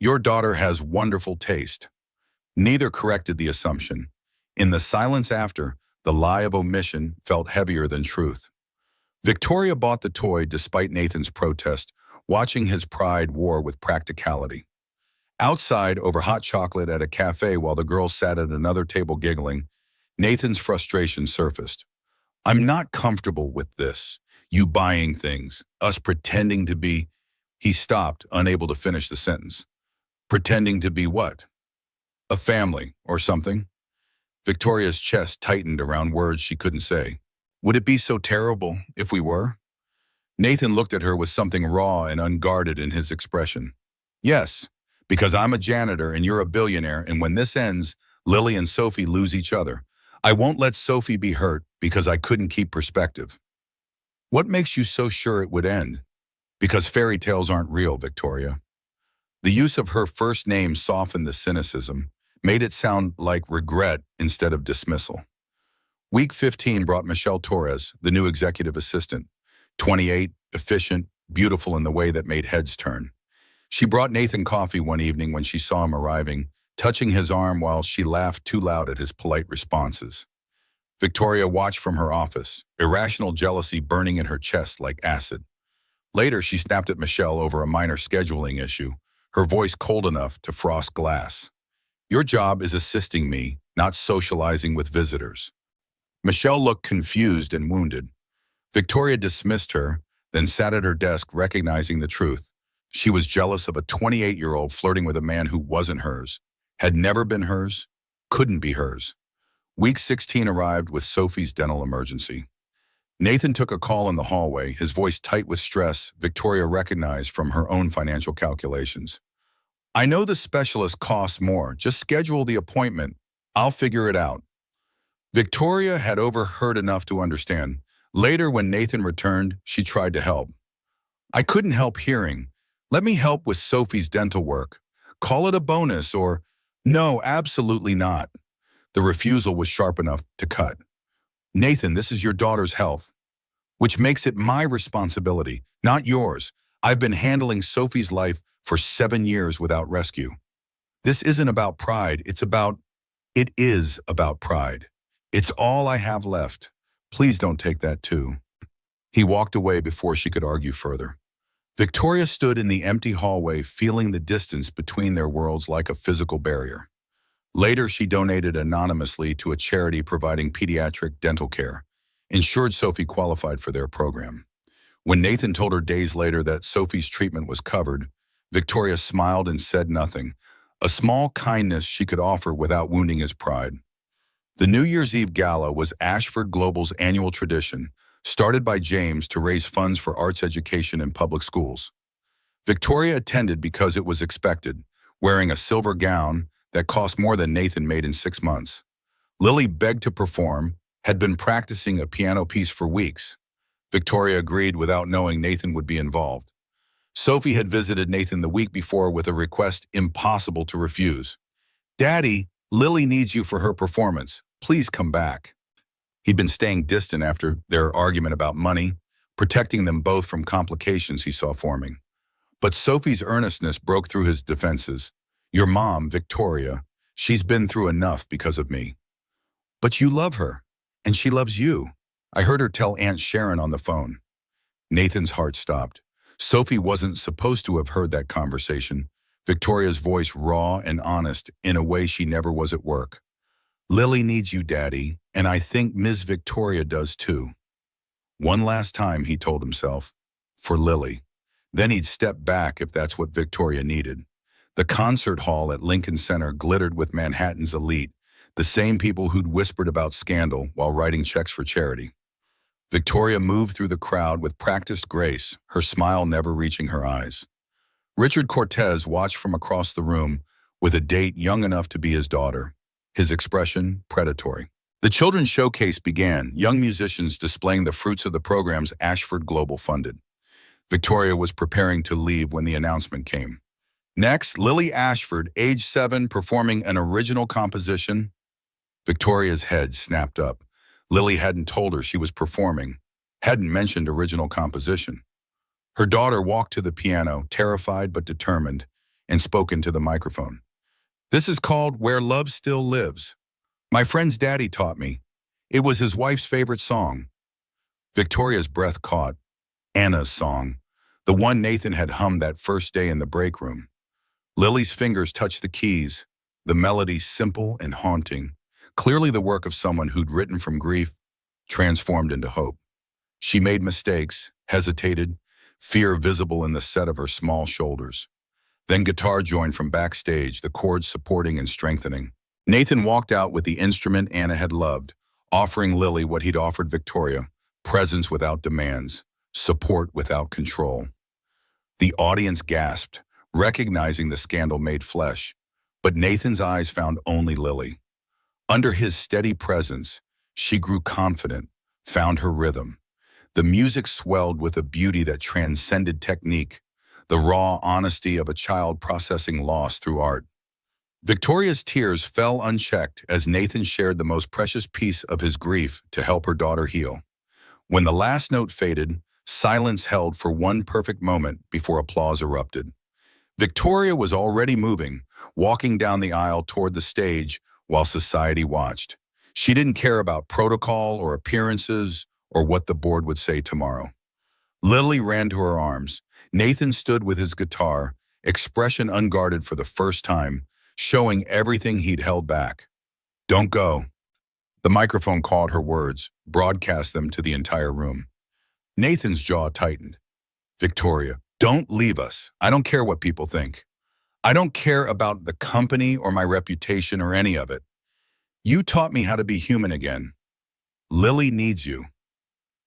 "Your daughter has wonderful taste." Neither corrected the assumption. In the silence after, the lie of omission felt heavier than truth. Victoria bought the toy despite Nathan's protest, watching his pride war with practicality. Outside, over hot chocolate at a cafe while the girls sat at another table giggling, Nathan's frustration surfaced. "I'm not comfortable with this. You buying things, us pretending to be—" He stopped, unable to finish the sentence. "Pretending to be what? A family, or something?" Victoria's chest tightened around words she couldn't say. "Would it be so terrible if we were?" Nathan looked at her with something raw and unguarded in his expression. Yes, because I'm a janitor and you're a billionaire, and when this ends, Lily and Sophie lose each other. I won't let Sophie be hurt because I couldn't keep perspective. What makes you so sure it would end? Because fairy tales aren't real, Victoria. The use of her first name softened the cynicism, made it sound like regret instead of dismissal. Week 15 brought Michelle Torres, the new executive assistant, 28, efficient, beautiful in the way that made heads turn. She brought Nathan coffee one evening when she saw him arriving, touching his arm while she laughed too loud at his polite responses. Victoria watched from her office, irrational jealousy burning in her chest like acid. Later, she snapped at Michelle over a minor scheduling issue, her voice cold enough to frost glass. Your job is assisting me, not socializing with visitors. Michelle looked confused and wounded. Victoria dismissed her, then sat at her desk recognizing the truth. She was jealous of a 28-year-old flirting with a man who wasn't hers, had never been hers, couldn't be hers. Week 16 arrived with Sophie's dental emergency. Nathan took a call in the hallway, his voice tight with stress Victoria recognized from her own financial calculations. I know the specialist costs more. Just schedule the appointment. I'll figure it out. Victoria had overheard enough to understand. Later, when Nathan returned, she tried to help. I couldn't help hearing. Let me help with Sophie's dental work. Call it a bonus or, no, absolutely not. The refusal was sharp enough to cut. Nathan, this is your daughter's health, which makes it my responsibility, not yours. I've been handling Sophie's life for 7 years without rescue. This isn't about pride, it is about pride. It's all I have left. Please don't take that too. He walked away before she could argue further. Victoria stood in the empty hallway, feeling the distance between their worlds like a physical barrier. Later, she donated anonymously to a charity providing pediatric dental care, ensured Sophie qualified for their program. When Nathan told her days later that Sophie's treatment was covered, Victoria smiled and said nothing, a small kindness she could offer without wounding his pride. The New Year's Eve Gala was Ashford Global's annual tradition, started by James to raise funds for arts education in public schools. Victoria attended because it was expected, wearing a silver gown that cost more than Nathan made in 6 months. Lily begged to perform, had been practicing a piano piece for weeks. Victoria agreed without knowing Nathan would be involved. Sophie had visited Nathan the week before with a request impossible to refuse. Daddy, Lily needs you for her performance. Please come back. He'd been staying distant after their argument about money, protecting them both from complications he saw forming. But Sophie's earnestness broke through his defenses. Your mom, Victoria, she's been through enough because of me. But you love her, and she loves you. I heard her tell Aunt Sharon on the phone. Nathan's heart stopped. Sophie wasn't supposed to have heard that conversation, Victoria's voice raw and honest in a way she never was at work. Lily needs you, Daddy, and I think Ms. Victoria does too. One last time, he told himself, for Lily. Then he'd step back if that's what Victoria needed. The concert hall at Lincoln Center glittered with Manhattan's elite, the same people who'd whispered about scandal while writing checks for charity. Victoria moved through the crowd with practiced grace, her smile never reaching her eyes. Richard Cortez watched from across the room with a date young enough to be his daughter, his expression predatory. The children's showcase began, young musicians displaying the fruits of the programs Ashford Global funded. Victoria was preparing to leave when the announcement came. Next, Lily Ashford, age 7, performing an original composition. Victoria's head snapped up. Lily hadn't told her she was performing, hadn't mentioned original composition. Her daughter walked to the piano, terrified but determined, and spoke into the microphone. This is called Where Love Still Lives. My friend's daddy taught me. It was his wife's favorite song. Victoria's breath caught. Anna's song, the one Nathan had hummed that first day in the break room. Lily's fingers touched the keys, the melody simple and haunting, clearly the work of someone who'd written from grief, transformed into hope. She made mistakes, hesitated, fear visible in the set of her small shoulders. Then guitar joined from backstage, the chords supporting and strengthening. Nathan walked out with the instrument Anna had loved, offering Lily what he'd offered Victoria, presence without demands, support without control. The audience gasped, recognizing the scandal made flesh. But Nathan's eyes found only Lily. Under his steady presence, she grew confident, found her rhythm. The music swelled with a beauty that transcended technique, the raw honesty of a child processing loss through art. Victoria's tears fell unchecked as Nathan shared the most precious piece of his grief to help her daughter heal. When the last note faded, silence held for one perfect moment before applause erupted. Victoria was already moving, walking down the aisle toward the stage while society watched. She didn't care about protocol or appearances or what the board would say tomorrow. Lily ran to her arms. Nathan stood with his guitar, expression unguarded for the first time, showing everything he'd held back. "Don't go." The microphone caught her words, broadcast them to the entire room. Nathan's jaw tightened. "Victoria, don't leave us. I don't care what people think. I don't care about the company or my reputation or any of it. You taught me how to be human again. Lily needs you."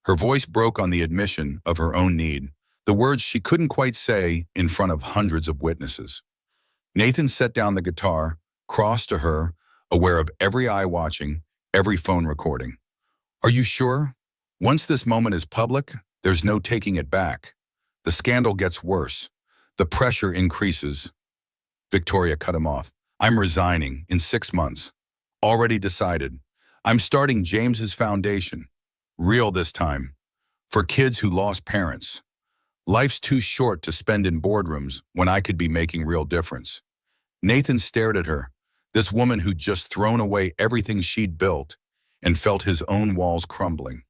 Her voice broke on the admission of her own need, the words she couldn't quite say in front of hundreds of witnesses. Nathan set down the guitar, crossed to her, aware of every eye watching, every phone recording. "Are you sure? Once this moment is public, there's no taking it back. The scandal gets worse. The pressure increases." Victoria cut him off. "I'm resigning in 6 months. Already decided. I'm starting James's foundation. Real this time. For kids who lost parents. Life's too short to spend in boardrooms when I could be making real difference." Nathan stared at her, this woman who'd just thrown away everything she'd built, and felt his own walls crumbling.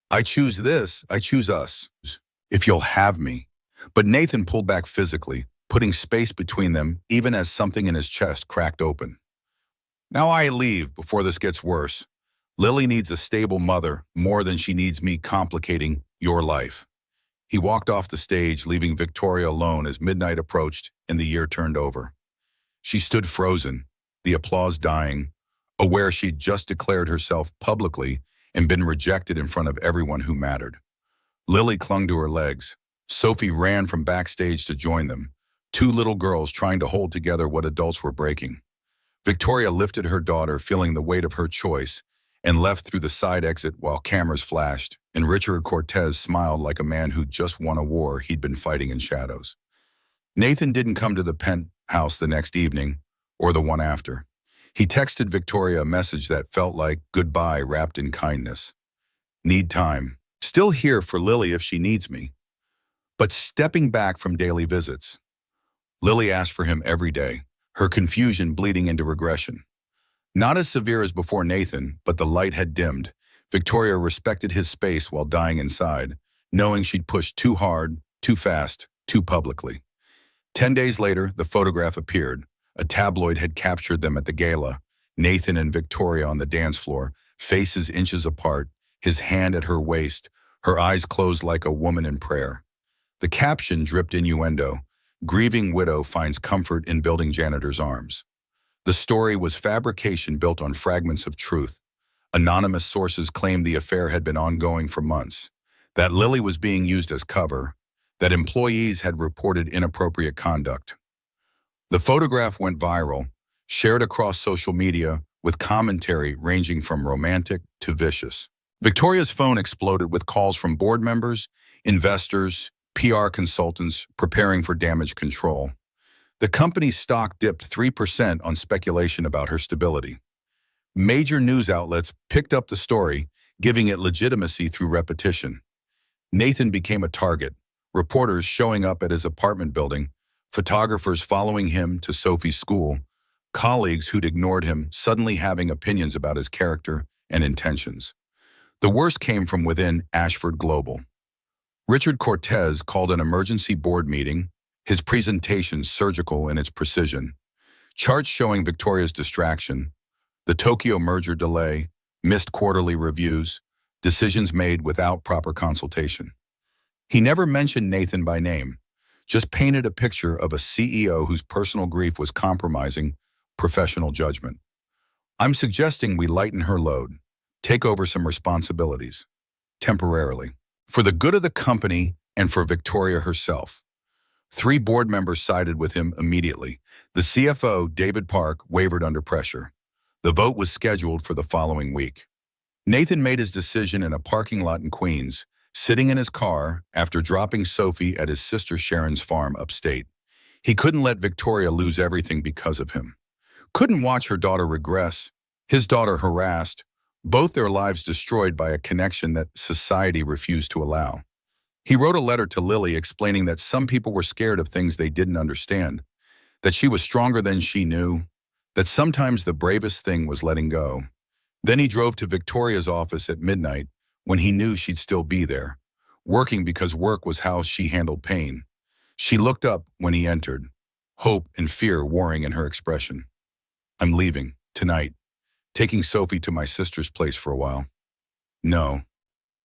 "I choose this, I choose us. If you'll have me." But Nathan pulled back physically, putting space between them even as something in his chest cracked open. "Now I leave before this gets worse. Lily needs a stable mother more than she needs me complicating your life." He walked off the stage, leaving Victoria alone as midnight approached and the year turned over. She stood frozen, the applause dying, aware she'd just declared herself publicly and been rejected in front of everyone who mattered. Lily clung to her legs. Sophie ran from backstage to join them, two little girls trying to hold together what adults were breaking. Victoria lifted her daughter, feeling the weight of her choice, and left through the side exit while cameras flashed, and Richard Cortez smiled like a man who'd just won a war he'd been fighting in shadows. Nathan didn't come to the penthouse the next evening, or the one after. He texted Victoria a message that felt like goodbye wrapped in kindness. "Need time. Still here for Lily if she needs me. But stepping back from daily visits." Lily asked for him every day, her confusion bleeding into regression. Not as severe as before Nathan, but the light had dimmed. Victoria respected his space while dying inside, knowing she'd pushed too hard, too fast, too publicly. 10 days later, the photograph appeared. A tabloid had captured them at the gala, Nathan and Victoria on the dance floor, faces inches apart, his hand at her waist, her eyes closed like a woman in prayer. The caption dripped innuendo, "Grieving widow finds comfort in building janitor's arms." The story was fabrication built on fragments of truth. Anonymous sources claimed the affair had been ongoing for months, that Lily was being used as cover, that employees had reported inappropriate conduct. The photograph went viral, shared across social media, with commentary ranging from romantic to vicious. Victoria's phone exploded with calls from board members, investors, PR consultants preparing for damage control. The company's stock dipped 3% on speculation about her stability. Major news outlets picked up the story, giving it legitimacy through repetition. Nathan became a target, reporters showing up at his apartment building, photographers following him to Sophie's school, colleagues who'd ignored him suddenly having opinions about his character and intentions. The worst came from within Ashford Global. Richard Cortez called an emergency board meeting, his presentation surgical in its precision. Charts showing Victoria's distraction, the Tokyo merger delay, missed quarterly reviews, decisions made without proper consultation. He never mentioned Nathan by name, just painted a picture of a CEO whose personal grief was compromising professional judgment. "I'm suggesting we lighten her load, take over some responsibilities, temporarily, for the good of the company and for Victoria herself." Three board members sided with him immediately. The CFO, David Park, wavered under pressure. The vote was scheduled for the following week. Nathan made his decision in a parking lot in Queens, sitting in his car after dropping Sophie at his sister Sharon's farm upstate. He couldn't let Victoria lose everything because of him. Couldn't watch her daughter regress, his daughter harassed, both their lives destroyed by a connection that society refused to allow. He wrote a letter to Lily explaining that some people were scared of things they didn't understand, that she was stronger than she knew, that sometimes the bravest thing was letting go. Then he drove to Victoria's office at midnight when he knew she'd still be there, working because work was how she handled pain. She looked up when he entered, hope and fear warring in her expression. "I'm leaving, tonight, taking Sophie to my sister's place for a while." "No."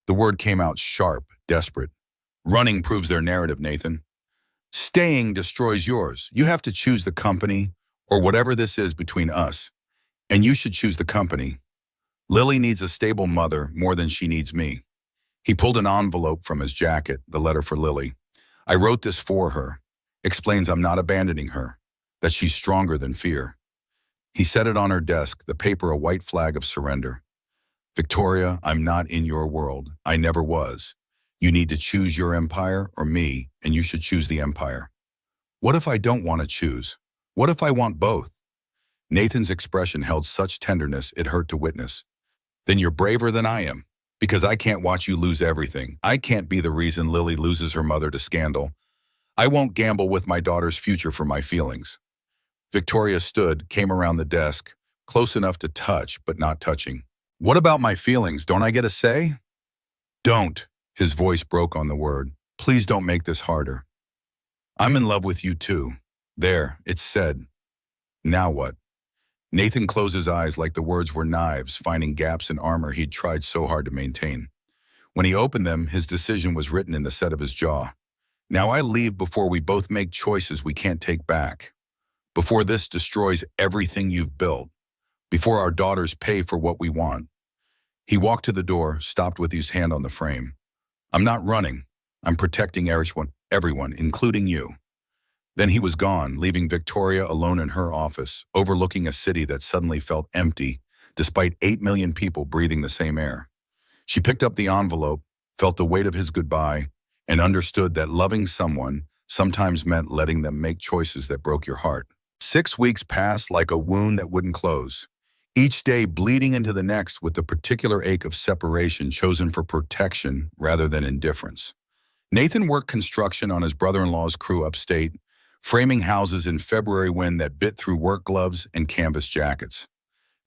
The word came out sharp, desperate. "Running proves their narrative, Nathan. Staying destroys yours. You have to choose the company, or whatever this is between us, and you should choose the company. Lily needs a stable mother more than she needs me." He pulled an envelope from his jacket, the letter for Lily. "I wrote this for her. Explains I'm not abandoning her, that she's stronger than fear." He set it on her desk, the paper a white flag of surrender. "Victoria, I'm not in your world. I never was. You need to choose your empire or me, and you should choose the empire." "What if I don't want to choose? What if I want both?" Nathan's expression held such tenderness it hurt to witness. "Then you're braver than I am, because I can't watch you lose everything. I can't be the reason Lily loses her mother to scandal. I won't gamble with my daughter's future for my feelings." Victoria stood, came around the desk, close enough to touch, but not touching. "What about my feelings? Don't I get a say?" "Don't." His voice broke on the word. "Please don't make this harder. I'm in love with you too. There, it's said. Now what?" Nathan closed his eyes like the words were knives, finding gaps in armor he'd tried so hard to maintain. When he opened them, his decision was written in the set of his jaw. "Now I leave before we both make choices we can't take back. Before this destroys everything you've built. Before our daughters pay for what we want." He walked to the door, stopped with his hand on the frame. "I'm not running. I'm protecting everyone, including you." Then he was gone, leaving Victoria alone in her office, overlooking a city that suddenly felt empty, despite 8 million people breathing the same air. She picked up the envelope, felt the weight of his goodbye, and understood that loving someone sometimes meant letting them make choices that broke your heart. 6 weeks passed like a wound that wouldn't close, each day bleeding into the next with the particular ache of separation chosen for protection rather than indifference. Nathan worked construction on his brother-in-law's crew upstate, framing houses in February wind that bit through work gloves and canvas jackets.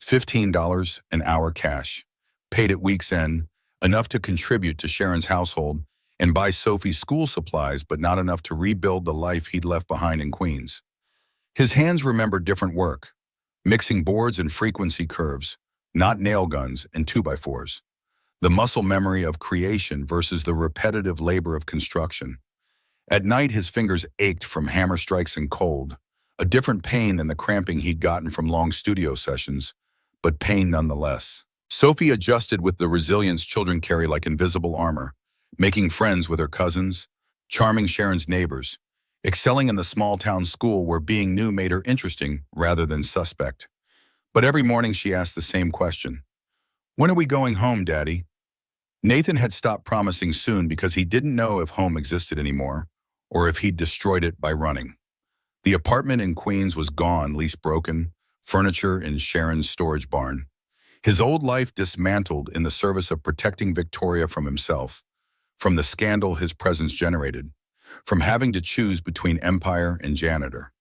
$15 an hour cash, paid at week's end, enough to contribute to Sharon's household and buy Sophie's school supplies, but not enough to rebuild the life he'd left behind in Queens. His hands remembered different work, mixing boards and frequency curves, not nail guns and 2x4s. The muscle memory of creation versus the repetitive labor of construction. At night, his fingers ached from hammer strikes and cold, a different pain than the cramping he'd gotten from long studio sessions, but pain nonetheless. Sophie adjusted with the resilience children carry like invisible armor, making friends with her cousins, charming Sharon's neighbors, excelling in the small-town school where being new made her interesting rather than suspect. But every morning she asked the same question. "When are we going home, Daddy?" Nathan had stopped promising soon because he didn't know if home existed anymore, or if he'd destroyed it by running. The apartment in Queens was gone, lease broken, furniture in Sharon's storage barn. His old life dismantled in the service of protecting Victoria from himself, from the scandal his presence generated, from having to choose between empire and janitor.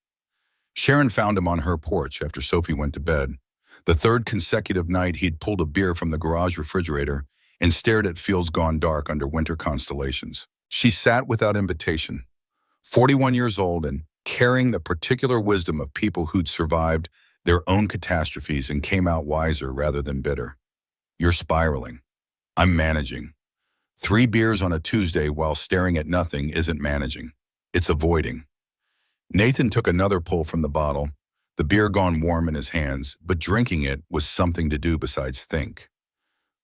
Sharon found him on her porch after Sophie went to bed. The third consecutive night he'd pulled a beer from the garage refrigerator and stared at fields gone dark under winter constellations. She sat without invitation, 41 years old and carrying the particular wisdom of people who'd survived their own catastrophes and came out wiser rather than bitter. "You're spiraling. I'm managing." 3 beers on a Tuesday while staring at nothing isn't managing. It's avoiding. Nathan took another pull from the bottle, the beer gone warm in his hands, but drinking it was something to do besides think.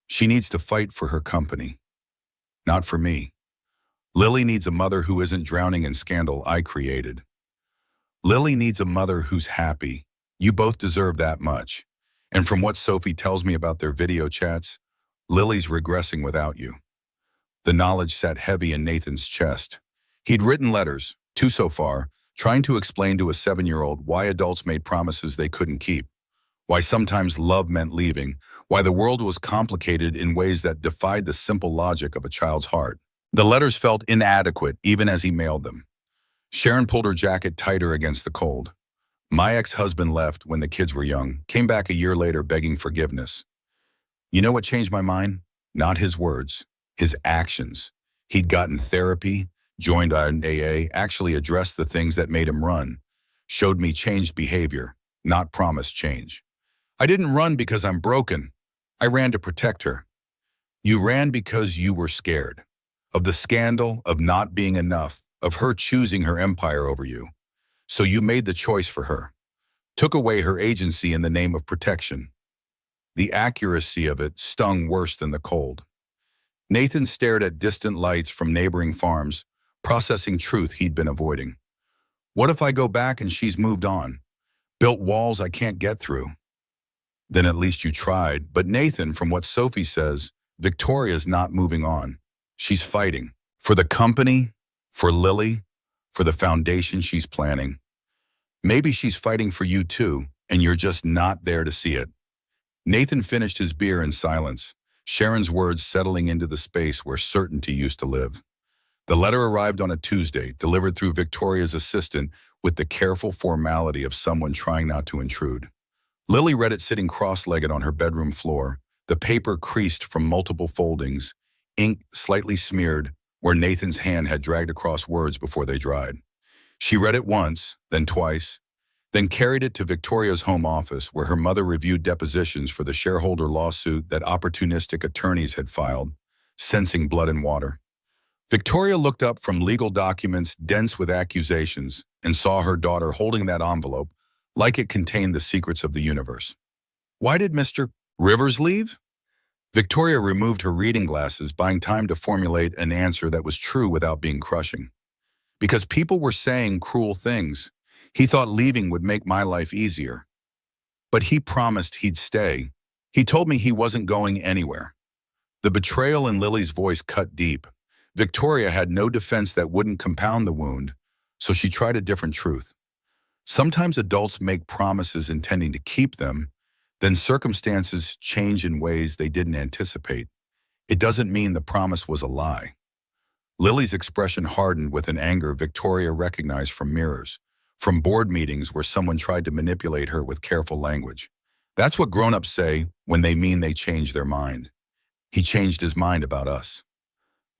"She needs to fight for her company. Not for me. Lily needs a mother who isn't drowning in scandal I created. Lily needs a mother who's happy. You both deserve that much. And from what Sophie tells me about their video chats, Lily's regressing without you. The knowledge sat heavy in Nathan's chest. He'd written letters, two so far, trying to explain to a 7-year-old why adults made promises they couldn't keep, why sometimes love meant leaving, why the world was complicated in ways that defied the simple logic of a child's heart. The letters felt inadequate even as he mailed them. Sharon pulled her jacket tighter against the cold. My ex-husband left when the kids were young, came back a year later begging forgiveness. You know what changed my mind? Not his words, his actions. He'd gotten therapy, joined an AA, actually addressed the things that made him run, showed me changed behavior, not promised change. I didn't run because I'm broken. I ran to protect her. You ran because you were scared. Of the scandal, of not being enough, of her choosing her empire over you. So you made the choice for her. Took away her agency in the name of protection. The accuracy of it stung worse than the cold. Nathan stared at distant lights from neighboring farms, processing truth he'd been avoiding. What if I go back and she's moved on? Built walls I can't get through? Then at least you tried. But Nathan, from what Sophie says, Victoria's not moving on. She's fighting. For the company, for Lily, for the foundation she's planning. Maybe she's fighting for you too, and you're just not there to see it. Nathan finished his beer in silence, Sharon's words settling into the space where certainty used to live. The letter arrived on a Tuesday, delivered through Victoria's assistant with the careful formality of someone trying not to intrude. Lily read it sitting cross-legged on her bedroom floor, the paper creased from multiple foldings, ink slightly smeared where Nathan's hand had dragged across words before they dried. She read it once, then twice, then carried it to Victoria's home office where her mother reviewed depositions for the shareholder lawsuit that opportunistic attorneys had filed, sensing blood and water. Victoria looked up from legal documents dense with accusations and saw her daughter holding that envelope like it contained the secrets of the universe. Why did Mr. Rivers leave? Victoria removed her reading glasses, buying time to formulate an answer that was true without being crushing. Because people were saying cruel things. He thought leaving would make my life easier. But he promised he'd stay. He told me he wasn't going anywhere. The betrayal in Lily's voice cut deep. Victoria had no defense that wouldn't compound the wound, so she tried a different truth. Sometimes adults make promises intending to keep them, then circumstances change in ways they didn't anticipate. It doesn't mean the promise was a lie. Lily's expression hardened with an anger Victoria recognized from mirrors, from board meetings where someone tried to manipulate her with careful language. That's what grown-ups say when they mean they change their mind. He changed his mind about us.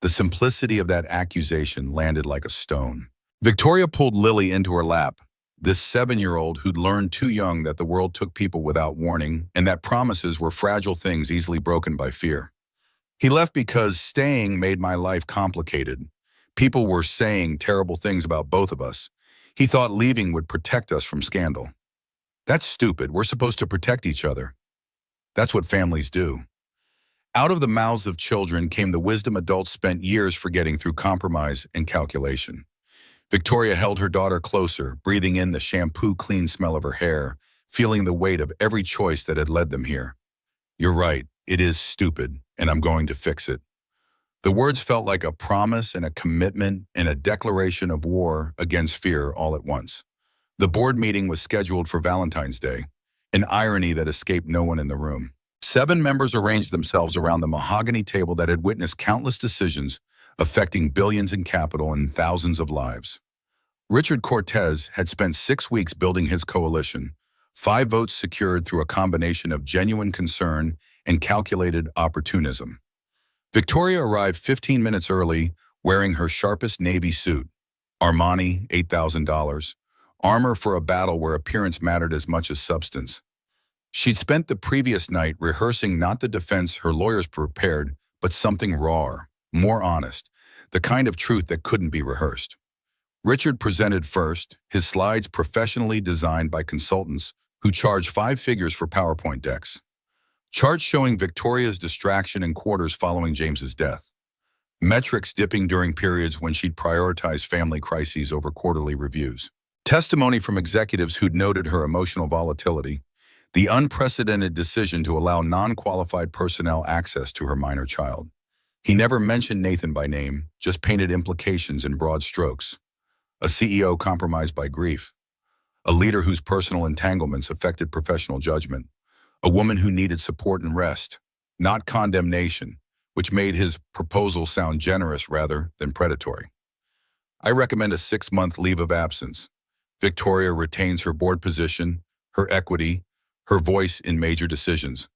The simplicity of that accusation landed like a stone. Victoria pulled Lily into her lap, this 7-year-old who'd learned too young that the world took people without warning and that promises were fragile things easily broken by fear. He left because staying made my life complicated. People were saying terrible things about both of us. He thought leaving would protect us from scandal. That's stupid. We're supposed to protect each other. That's what families do. Out of the mouths of children came the wisdom adults spent years forgetting through compromise and calculation. Victoria held her daughter closer, breathing in the shampoo-clean smell of her hair, feeling the weight of every choice that had led them here. You're right, it is stupid, and I'm going to fix it. The words felt like a promise and a commitment and a declaration of war against fear all at once. The board meeting was scheduled for Valentine's Day, an irony that escaped no one in the room. 7 members arranged themselves around the mahogany table that had witnessed countless decisions affecting billions in capital and thousands of lives. Richard Cortez had spent 6 weeks building his coalition, 5 votes secured through a combination of genuine concern and calculated opportunism. Victoria arrived 15 minutes early, wearing her sharpest navy suit, Armani, $8,000, armor for a battle where appearance mattered as much as substance. She'd spent the previous night rehearsing not the defense her lawyers prepared, but something rawer, more honest, the kind of truth that couldn't be rehearsed. Richard presented first, his slides professionally designed by consultants who charge 5 figures for PowerPoint decks. Charts showing Victoria's distraction and quarters following James's death. metrics dipping during periods when she'd prioritize family crises over quarterly reviews. Testimony from executives who'd noted her emotional volatility, the unprecedented decision to allow non-qualified personnel access to her minor child. He never mentioned Nathan by name, just painted implications in broad strokes. A CEO compromised by grief, a leader whose personal entanglements affected professional judgment, a woman who needed support and rest, not condemnation, which made his proposal sound generous rather than predatory. I recommend a 6-month leave of absence. Victoria retains her board position, her equity, her voice in major decisions.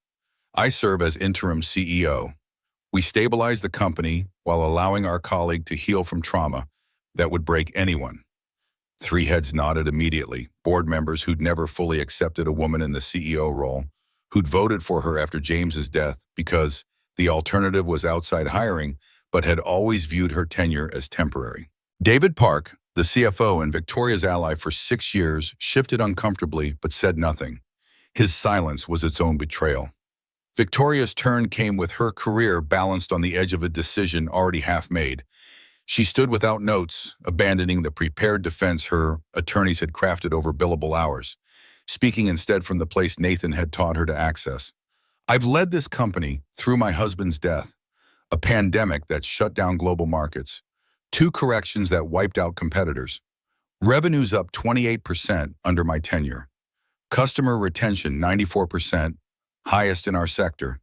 I serve as interim CEO. We stabilize the company while allowing our colleague to heal from trauma that would break anyone. 3 heads nodded immediately, board members who'd never fully accepted a woman in the CEO role, who'd voted for her after James's death because the alternative was outside hiring, but had always viewed her tenure as temporary. David Park, the CFO and Victoria's ally for 6 years, shifted uncomfortably but said nothing. His silence was its own betrayal. Victoria's turn came with her career balanced on the edge of a decision already half made. She stood without notes, abandoning the prepared defense her attorneys had crafted over billable hours, speaking instead from the place Nathan had taught her to access. I've led this company through my husband's death, a pandemic that shut down global markets, 2 corrections that wiped out competitors, revenues up 28% under my tenure, customer retention 94%, highest in our sector,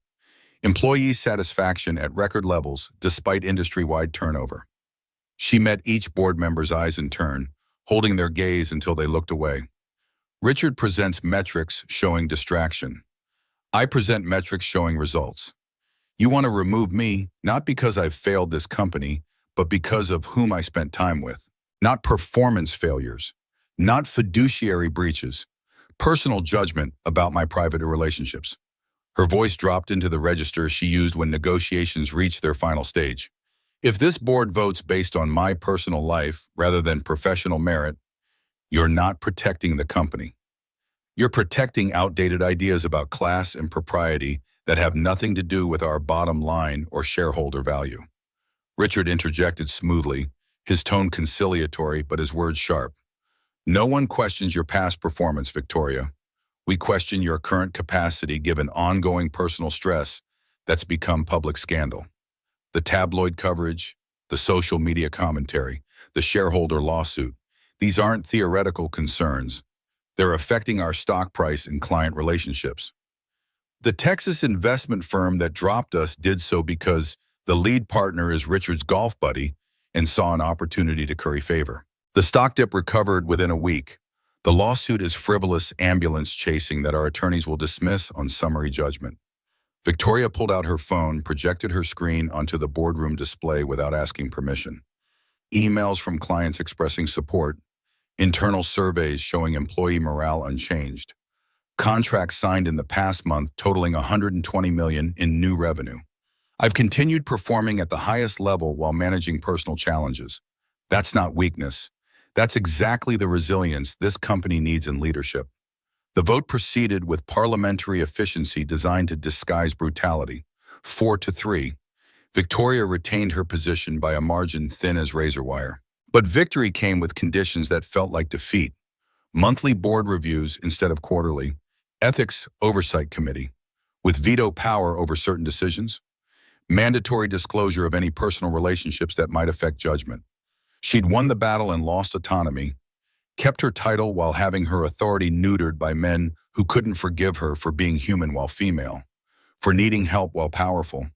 employee satisfaction at record levels despite industry-wide turnover. She met each board member's eyes in turn, holding their gaze until they looked away. Richard presents metrics showing distraction. I present metrics showing results. You want to remove me, not because I've failed this company, but because of whom I spent time with. Not performance failures, not fiduciary breaches, personal judgment about my private relationships. Her voice dropped into the register she used when negotiations reached their final stage. If this board votes based on my personal life rather than professional merit, you're not protecting the company. You're protecting outdated ideas about class and propriety that have nothing to do with our bottom line or shareholder value. Richard interjected smoothly, his tone conciliatory but his words sharp. No one questions your past performance, Victoria. We question your current capacity given ongoing personal stress that's become public scandal. The tabloid coverage, the social media commentary, the shareholder lawsuit, these aren't theoretical concerns. They're affecting our stock price and client relationships. The Texas investment firm that dropped us did so because the lead partner is Richard's golf buddy and saw an opportunity to curry favor. The stock dip recovered within a week. The lawsuit is frivolous ambulance chasing that our attorneys will dismiss on summary judgment. Victoria pulled out her phone, projected her screen onto the boardroom display without asking permission. Emails from clients expressing support, internal surveys showing employee morale unchanged, contracts signed in the past month totaling $120 million in new revenue. I've continued performing at the highest level while managing personal challenges. That's not weakness. That's exactly the resilience this company needs in leadership. The vote proceeded with parliamentary efficiency designed to disguise brutality. 4-3. Victoria retained her position by a margin thin as razor wire. But victory came with conditions that felt like defeat. Monthly board reviews instead of quarterly, ethics oversight committee, with veto power over certain decisions, mandatory disclosure of any personal relationships that might affect judgment. She'd won the battle and lost autonomy, kept her title while having her authority neutered by men who couldn't forgive her for being human while female, for needing help while powerful,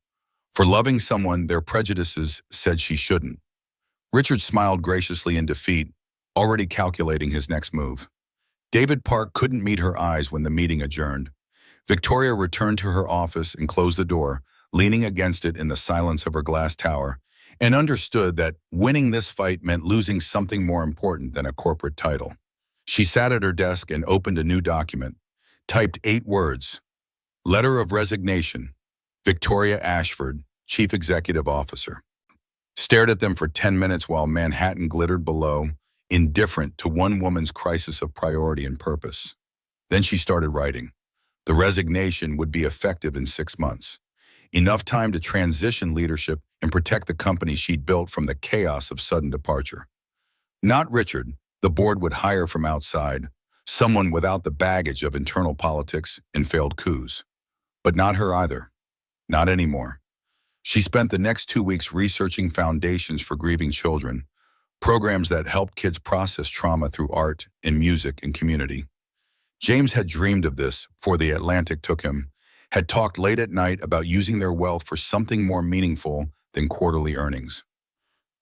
for loving someone their prejudices said she shouldn't. Richard smiled graciously in defeat, already calculating his next move. David Park couldn't meet her eyes when the meeting adjourned. Victoria returned to her office and closed the door, leaning against it in the silence of her glass tower, and understood that winning this fight meant losing something more important than a corporate title. She sat at her desk and opened a new document, typed 8 words. Letter of resignation, Victoria Ashford, Chief Executive Officer. Stared at them for 10 minutes while Manhattan glittered below, indifferent to one woman's crisis of priority and purpose. Then she started writing. The resignation would be effective in 6 months. Enough time to transition leadership and protect the company she'd built from the chaos of sudden departure. Not Richard. The board would hire from outside, someone without the baggage of internal politics and failed coups. But not her either. Not anymore. She spent the next 2 weeks researching foundations for grieving children, programs that helped kids process trauma through art and music and community. James had dreamed of this before the Atlantic took him, had talked late at night about using their wealth for something more meaningful than quarterly earnings.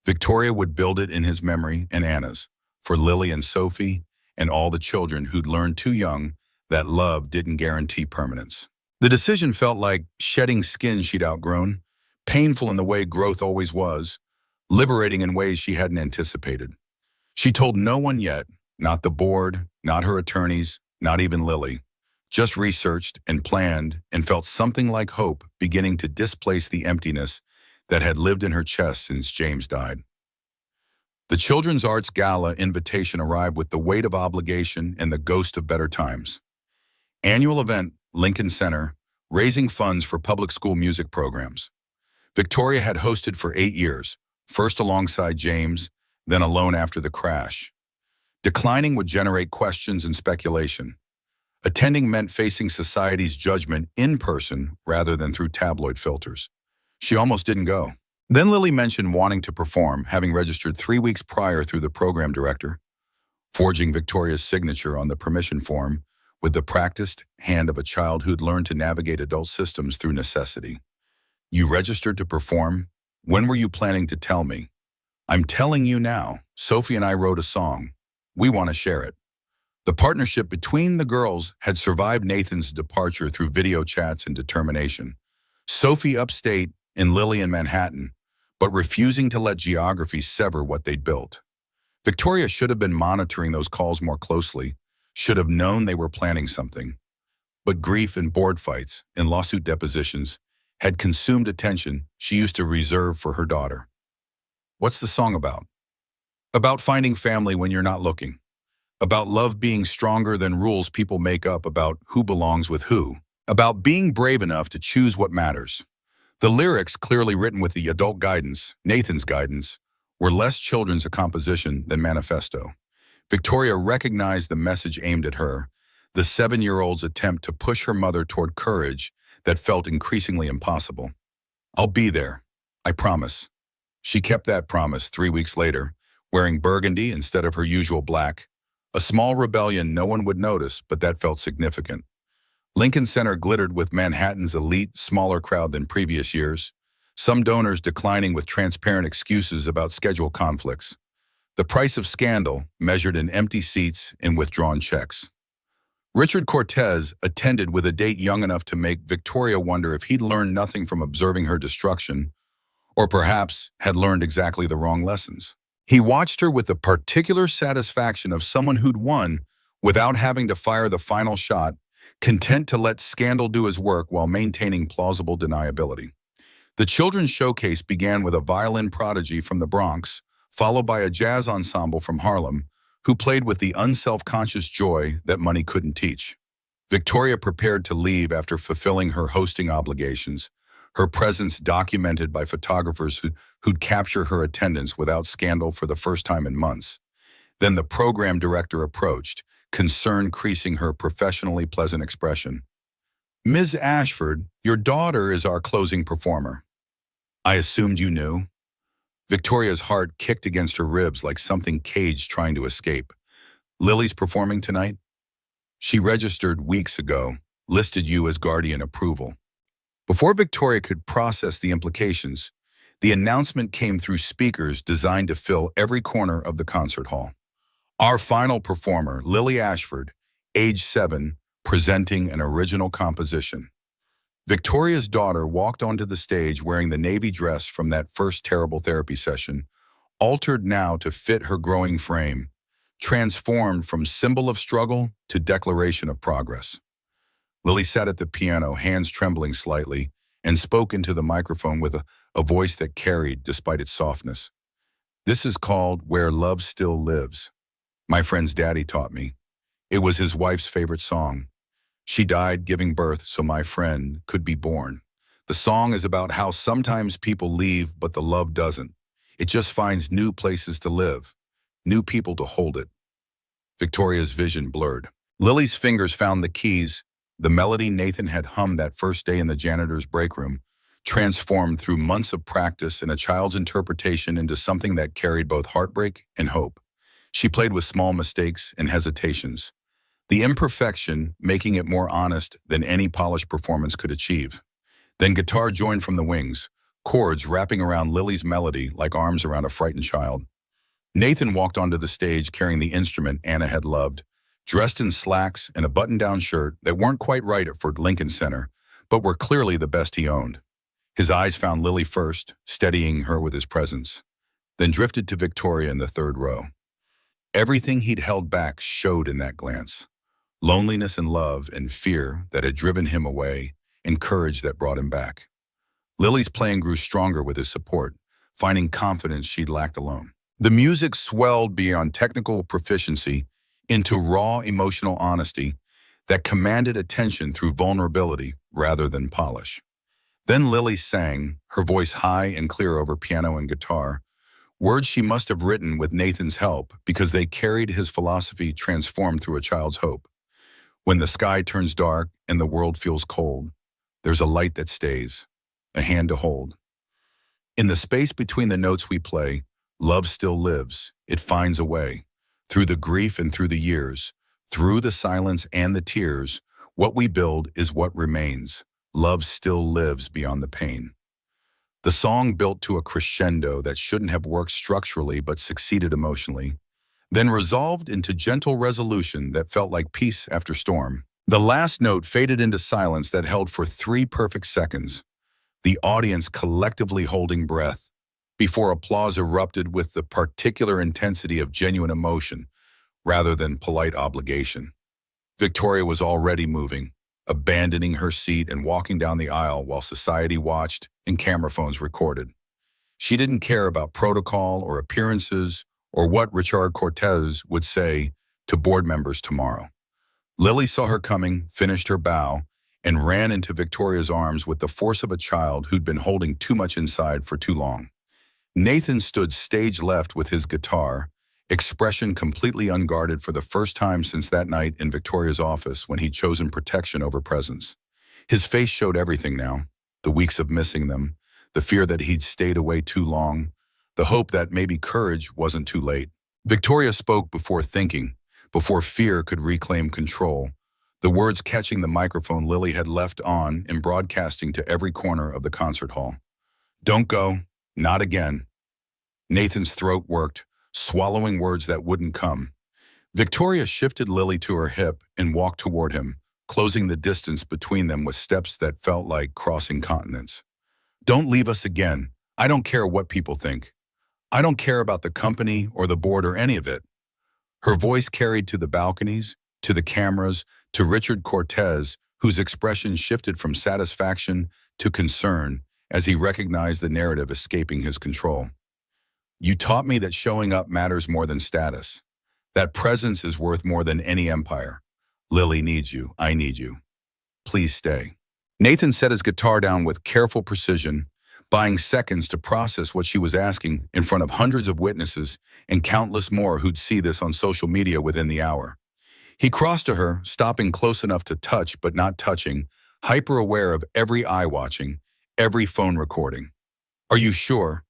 Victoria would build it in his memory and Anna's, for Lily and Sophie and all the children who'd learned too young that love didn't guarantee permanence. The decision felt like shedding skin she'd outgrown, painful in the way growth always was, liberating in ways she hadn't anticipated. She told no one yet, not the board, not her attorneys, not even Lily, just researched and planned and felt something like hope beginning to displace the emptiness that had lived in her chest since James died. The Children's Arts Gala invitation arrived with the weight of obligation and the ghost of better times. Annual event, Lincoln Center, raising funds for public school music programs. Victoria had hosted for 8 years, first alongside James, then alone after the crash. Declining would generate questions and speculation. Attending meant facing society's judgment in person rather than through tabloid filters. She almost didn't go. Then Lily mentioned wanting to perform, having registered 3 weeks prior through the program director, forging Victoria's signature on the permission form with the practiced hand of a child who'd learned to navigate adult systems through necessity. You registered to perform? When were you planning to tell me? I'm telling you now. Sophie and I wrote a song. We want to share it. The partnership between the girls had survived Nathan's departure through video chats and determination. Sophie upstate and Lily in Manhattan, but refusing to let geography sever what they'd built. Victoria should have been monitoring those calls more closely, should have known they were planning something. But grief and board fights and lawsuit depositions had consumed attention she used to reserve for her daughter. What's the song about? About finding family when you're not looking. About love being stronger than rules people make up about who belongs with who. About being brave enough to choose what matters. The lyrics, clearly written with the adult guidance, Nathan's guidance, were less children's a composition than manifesto. Victoria recognized the message aimed at her, the 7-year-old's attempt to push her mother toward courage that felt increasingly impossible. I'll be there, I promise. She kept that promise 3 weeks later, wearing burgundy instead of her usual black, a small rebellion no one would notice, but that felt significant. Lincoln Center glittered with Manhattan's elite, smaller crowd than previous years, some donors declining with transparent excuses about schedule conflicts. The price of scandal measured in empty seats and withdrawn checks. Richard Cortez attended with a date young enough to make Victoria wonder if he'd learned nothing from observing her destruction, or perhaps had learned exactly the wrong lessons. He watched her with the particular satisfaction of someone who'd won without having to fire the final shot, content to let scandal do his work while maintaining plausible deniability. The children's showcase began with a violin prodigy from the Bronx, followed by a jazz ensemble from Harlem, who played with the unself-conscious joy that money couldn't teach. Victoria prepared to leave after fulfilling her hosting obligations, her presence documented by photographers who'd capture her attendance without scandal for the first time in months. Then the program director approached, concern creasing her professionally pleasant expression. Ms. Ashford, your daughter is our closing performer. I assumed you knew. Victoria's heart kicked against her ribs like something caged trying to escape. Lily's performing tonight? She registered weeks ago, listed you as guardian approval. Before Victoria could process the implications, the announcement came through speakers designed to fill every corner of the concert hall. Our final performer, Lily Ashford, age 7, presenting an original composition. Victoria's daughter walked onto the stage wearing the navy dress from that first terrible therapy session, altered now to fit her growing frame, transformed from symbol of struggle to declaration of progress. Lily sat at the piano, hands trembling slightly, and spoke into the microphone with a voice that carried despite its softness. This is called Where Love Still Lives. My friend's daddy taught me. It was his wife's favorite song. She died giving birth so my friend could be born. The song is about how sometimes people leave, but the love doesn't. It just finds new places to live, new people to hold it. Victoria's vision blurred. Lily's fingers found the keys. The melody Nathan had hummed that first day in the janitor's break room, transformed through months of practice and a child's interpretation into something that carried both heartbreak and hope. She played with small mistakes and hesitations, the imperfection making it more honest than any polished performance could achieve. Then guitar joined from the wings, chords wrapping around Lily's melody like arms around a frightened child. Nathan walked onto the stage carrying the instrument Anna had loved, dressed in slacks and a button-down shirt that weren't quite right for Lincoln Center, but were clearly the best he owned. His eyes found Lily first, steadying her with his presence, then drifted to Victoria in the third row. Everything he'd held back showed in that glance. Loneliness and love and fear that had driven him away, and courage that brought him back. Lily's playing grew stronger with his support, finding confidence she'd lacked alone. The music swelled beyond technical proficiency into raw emotional honesty that commanded attention through vulnerability rather than polish. Then Lily sang, her voice high and clear over piano and guitar, words she must have written with Nathan's help because they carried his philosophy transformed through a child's hope. When the sky turns dark and the world feels cold, there's a light that stays, a hand to hold. In the space between the notes we play, love still lives. It finds a way. Through the grief and through the years, through the silence and the tears, what we build is what remains. Love still lives beyond the pain. The song built to a crescendo that shouldn't have worked structurally but succeeded emotionally, then resolved into gentle resolution that felt like peace after storm. The last note faded into silence that held for 3 perfect seconds, the audience collectively holding breath, before applause erupted with the particular intensity of genuine emotion rather than polite obligation. Victoria was already moving, abandoning her seat and walking down the aisle while society watched and camera phones recorded. She didn't care about protocol or appearances or what Richard Cortez would say to board members tomorrow. Lily saw her coming, finished her bow, and ran into Victoria's arms with the force of a child who'd been holding too much inside for too long. Nathan stood stage left with his guitar, expression completely unguarded for the first time since that night in Victoria's office when he'd chosen protection over presence. His face showed everything now, the weeks of missing them, the fear that he'd stayed away too long, the hope that maybe courage wasn't too late. Victoria spoke before thinking, before fear could reclaim control, the words catching the microphone Lily had left on and broadcasting to every corner of the concert hall. "Don't go, not again." Nathan's throat worked, swallowing words that wouldn't come. Victoria shifted Lily to her hip and walked toward him, closing the distance between them with steps that felt like crossing continents. "Don't leave us again. I don't care what people think. I don't care about the company or the board or any of it." Her voice carried to the balconies, to the cameras, to Richard Cortez, whose expression shifted from satisfaction to concern as he recognized the narrative escaping his control. "You taught me that showing up matters more than status. That presence is worth more than any empire. Lily needs you. I need you. Please stay." Nathan set his guitar down with careful precision, buying seconds to process what she was asking in front of hundreds of witnesses and countless more who'd see this on social media within the hour. He crossed to her, stopping close enough to touch but not touching, hyper-aware of every eye watching, every phone recording. "Are you sure?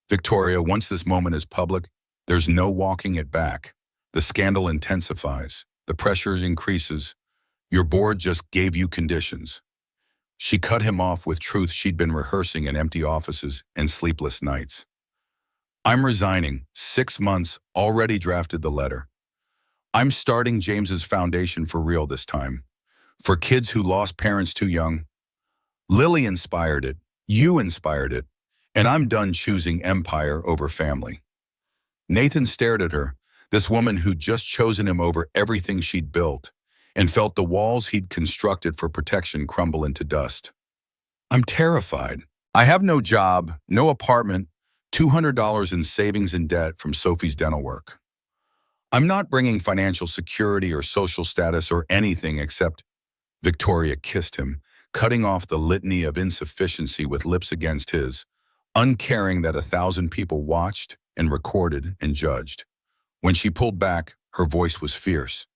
Victoria, once this moment is public, there's no walking it back. The scandal intensifies. The pressure increases. Your board just gave you conditions." She cut him off with truth she'd been rehearsing in empty offices and sleepless nights. "I'm resigning. 6 months, already drafted the letter. I'm starting James's foundation for real this time. For kids who lost parents too young. Lily inspired it. You inspired it. And I'm done choosing empire over family." Nathan stared at her, this woman who'd just chosen him over everything she'd built, and felt the walls he'd constructed for protection crumble into dust. "I'm terrified. I have no job, no apartment, $200 in savings and debt from Sophie's dental work. I'm not bringing financial security or social status or anything except—" Victoria kissed him, cutting off the litany of insufficiency with lips against his, uncaring that 1,000 people watched and recorded and judged. When she pulled back, her voice was fierce.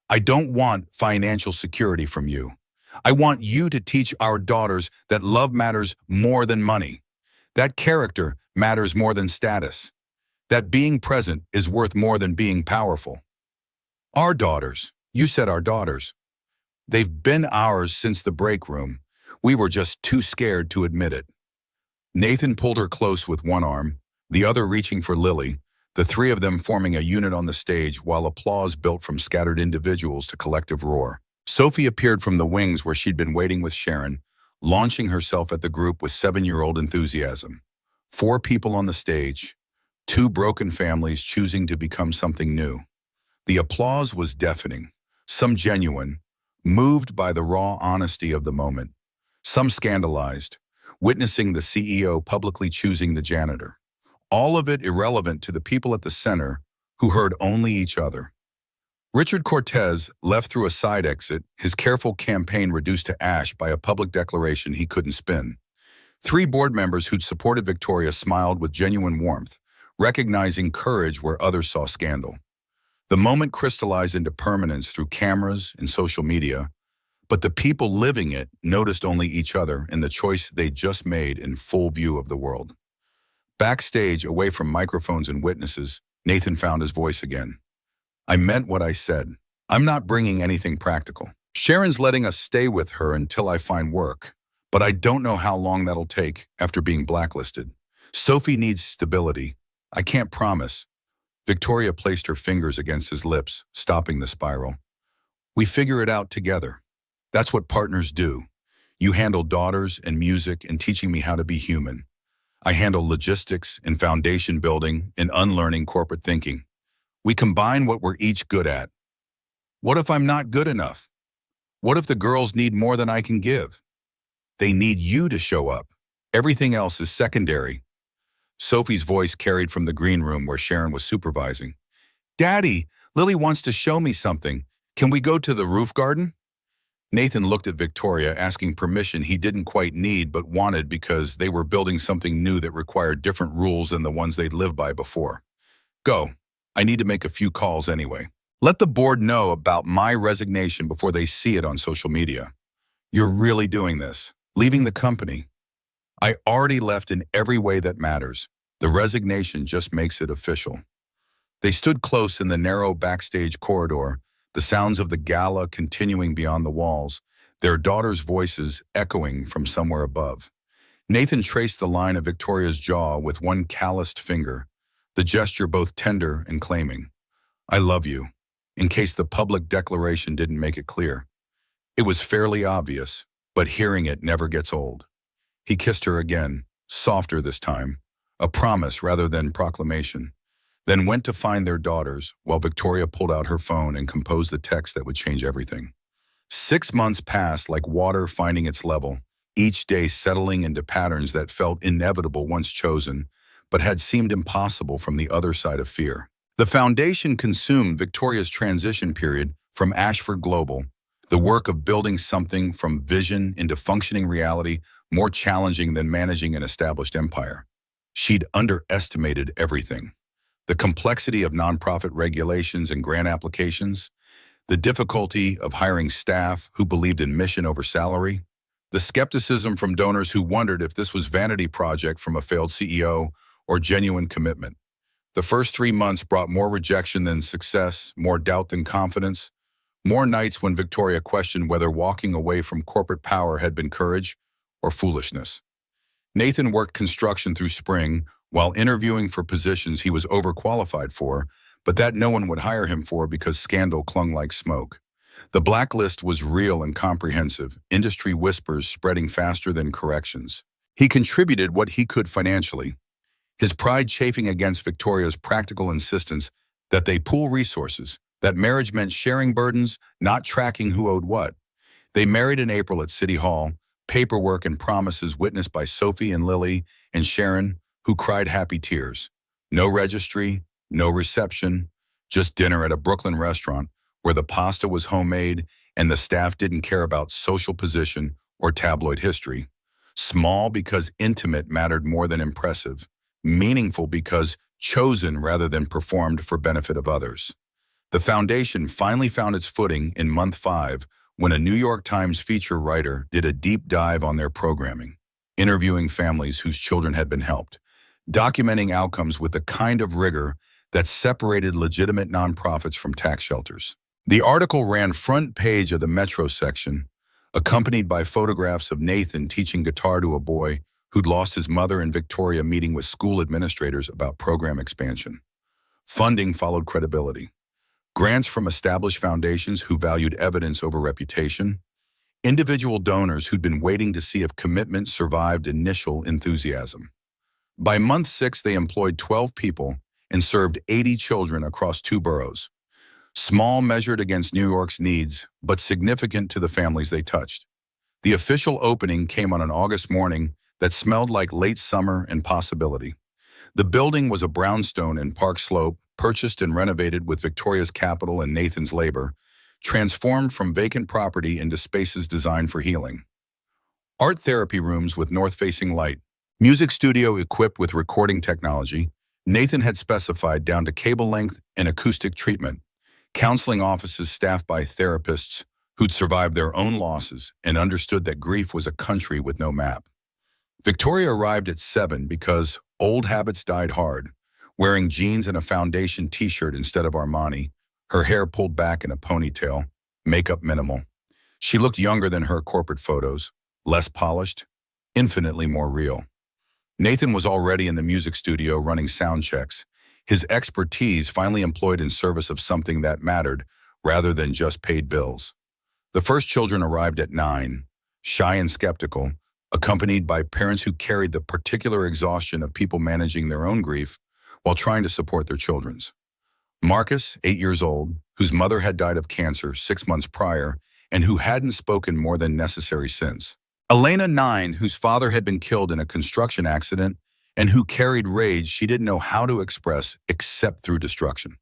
I don't want financial security from you. I want you to teach our daughters that love matters more than money, that character matters more than status, that being present is worth more than being powerful. Our daughters, you said our daughters. They've been ours since the break room. We were just too scared to admit it. Nathan pulled her close with one arm, the other reaching for Lily, the three of them forming a unit on the stage while applause built from scattered individuals to collective roar. Sophie appeared from the wings where she'd been waiting with Sharon, launching herself at the group with 7-year-old enthusiasm. 4 people on the stage, 2 broken families choosing to become something new. The applause was deafening, some genuine, moved by the raw honesty of the moment, some scandalized, witnessing the CEO publicly choosing the janitor. All of it irrelevant to the people at the center who heard only each other. Richard Cortez left through a side exit, his careful campaign reduced to ash by a public declaration he couldn't spin. 3 board members who'd supported Victoria smiled with genuine warmth, recognizing courage where others saw scandal. The moment crystallized into permanence through cameras and social media, but the people living it noticed only each other and the choice they'd just made in full view of the world. Backstage, away from microphones and witnesses, Nathan found his voice again. I meant what I said. I'm not bringing anything practical. Sharon's letting us stay with her until I find work, but I don't know how long that'll take after being blacklisted. Sophie needs stability. I can't promise. Victoria placed her fingers against his lips, stopping the spiral. We figure it out together. That's what partners do. You handle daughters and music and teaching me how to be human. I handle logistics and foundation building and unlearning corporate thinking. We combine what we're each good at. What if I'm not good enough? What if the girls need more than I can give? They need you to show up. Everything else is secondary. Sophie's voice carried from the green room where Sharon was supervising. Daddy, Lily wants to show me something. Can we go to the roof garden? Nathan looked at Victoria, asking permission he didn't quite need but wanted because they were building something new that required different rules than the ones they'd lived by before. Go. I need to make a few calls anyway. Let the board know about my resignation before they see it on social media. You're really doing this. Leaving the company. I already left in every way that matters. The resignation just makes it official. They stood close in the narrow backstage corridor, the sounds of the gala continuing beyond the walls, their daughters' voices echoing from somewhere above. Nathan traced the line of Victoria's jaw with one calloused finger, the gesture both tender and claiming. I love you, in case the public declaration didn't make it clear. It was fairly obvious, but hearing it never gets old. He kissed her again, softer this time, a promise rather than proclamation, then went to find their daughters while Victoria pulled out her phone and composed the text that would change everything. 6 months passed like water finding its level, each day settling into patterns that felt inevitable once chosen, but had seemed impossible from the other side of fear. The foundation consumed Victoria's transition period from Ashford Global, the work of building something from vision into functioning reality more challenging than managing an established empire. She'd underestimated everything. The complexity of nonprofit regulations and grant applications, the difficulty of hiring staff who believed in mission over salary, the skepticism from donors who wondered if this was vanity project from a failed CEO or genuine commitment. The first 3 months brought more rejection than success, more doubt than confidence, more nights when Victoria questioned whether walking away from corporate power had been courage or foolishness. Nathan worked construction through spring while interviewing for positions he was overqualified for, but that no one would hire him for because scandal clung like smoke. The blacklist was real and comprehensive, industry whispers spreading faster than corrections. He contributed what he could financially, his pride chafing against Victoria's practical insistence that they pool resources, that marriage meant sharing burdens, not tracking who owed what. They married in April at City Hall, paperwork and promises witnessed by Sophie and Lily and Sharon, who cried happy tears. No registry, no reception, just dinner at a Brooklyn restaurant where the pasta was homemade and the staff didn't care about social position or tabloid history. Small because intimate mattered more than impressive. Meaningful because chosen rather than performed for benefit of others. The foundation finally found its footing in month 5 when a New York Times feature writer did a deep dive on their programming, interviewing families whose children had been helped, documenting outcomes with the kind of rigor that separated legitimate nonprofits from tax shelters. The article ran front page of the Metro section, accompanied by photographs of Nathan teaching guitar to a boy who'd lost his mother and Victoria meeting with school administrators about program expansion. Funding followed credibility. Grants from established foundations who valued evidence over reputation, individual donors who'd been waiting to see if commitment survived initial enthusiasm. By month 6, they employed 12 people and served 80 children across 2 boroughs. Small measured against New York's needs, but significant to the families they touched. The official opening came on an August morning that smelled like late summer and possibility. The building was a brownstone in Park Slope, purchased and renovated with Victoria's capital and Nathan's labor, transformed from vacant property into spaces designed for healing. Art therapy rooms with north-facing light, music studio equipped with recording technology, Nathan had specified down to cable length and acoustic treatment, counseling offices staffed by therapists who'd survived their own losses and understood that grief was a country with no map. Victoria arrived at 7 because old habits died hard, wearing jeans and a foundation t-shirt instead of Armani, her hair pulled back in a ponytail, makeup minimal. She looked younger than her corporate photos, less polished, infinitely more real. Nathan was already in the music studio running sound checks, his expertise finally employed in service of something that mattered rather than just paid bills. The first children arrived at 9, shy and skeptical, accompanied by parents who carried the particular exhaustion of people managing their own grief while trying to support their children's. Marcus, 8 years old, whose mother had died of cancer 6 months prior and who hadn't spoken more than necessary since. Elena, 9, whose father had been killed in a construction accident and who carried rage she didn't know how to express except through destruction.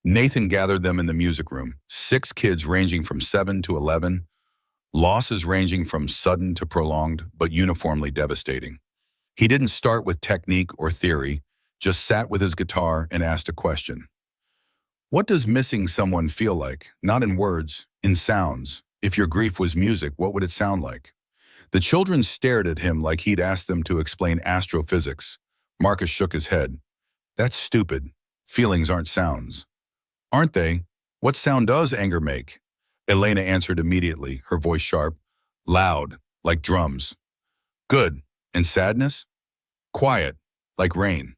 Nathan gathered them in the music room, 6 kids ranging from 7 to 11, losses ranging from sudden to prolonged, but uniformly devastating. He didn't start with technique or theory, just sat with his guitar and asked a question. What does missing someone feel like? Not in words, in sounds. If your grief was music, what would it sound like? The children stared at him like he'd asked them to explain astrophysics. Marcus shook his head. That's stupid. Feelings aren't sounds. Aren't they? What sound does anger make? Elena answered immediately, her voice sharp. Loud, like drums. Good. And sadness? Quiet, like rain.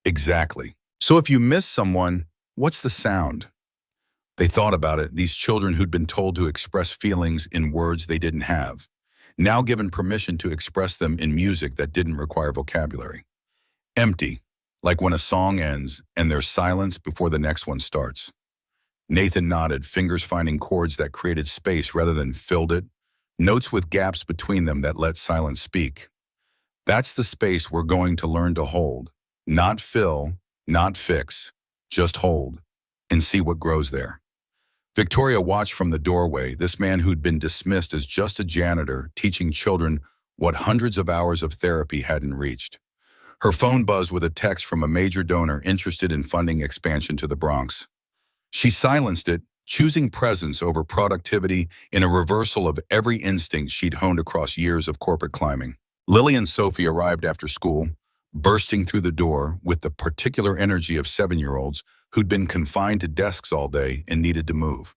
Exactly. So if you miss someone, what's the sound? They thought about it, these children who'd been told to express feelings in words they didn't have, now given permission to express them in music that didn't require vocabulary. Empty, like when a song ends and there's silence before the next one starts. Nathan nodded, fingers finding chords that created space rather than filled it, notes with gaps between them that let silence speak. That's the space we're going to learn to hold. Not fill, not fix, just hold, and see what grows there. Victoria watched from the doorway, this man who'd been dismissed as just a janitor teaching children what hundreds of hours of therapy hadn't reached. Her phone buzzed with a text from a major donor interested in funding expansion to the Bronx. She silenced it, choosing presence over productivity in a reversal of every instinct she'd honed across years of corporate climbing. Lily and Sophie arrived after school, bursting through the door with the particular energy of 7-year-olds who'd been confined to desks all day and needed to move.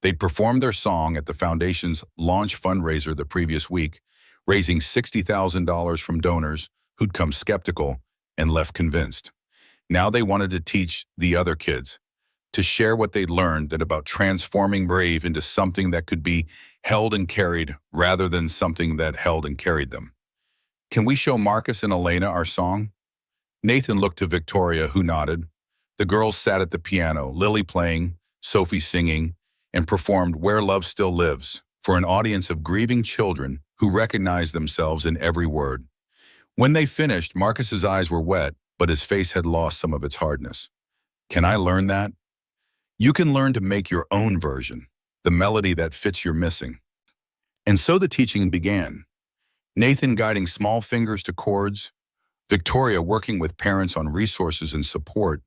They'd performed their song at the foundation's launch fundraiser the previous week, raising $60,000 from donors who'd come skeptical and left convinced. Now they wanted to teach the other kids, to share what they'd learned that about transforming Brave into something that could be held and carried rather than something that held and carried them. Can we show Marcus and Elena our song? Nathan looked to Victoria, who nodded. The girls sat at the piano, Lily playing, Sophie singing, and performed Where Love Still Lives for an audience of grieving children who recognized themselves in every word. When they finished, Marcus's eyes were wet, but his face had lost some of its hardness. Can I learn that? You can learn to make your own version, the melody that fits your missing. And so the teaching began. Nathan guiding small fingers to chords, Victoria working with parents on resources and support,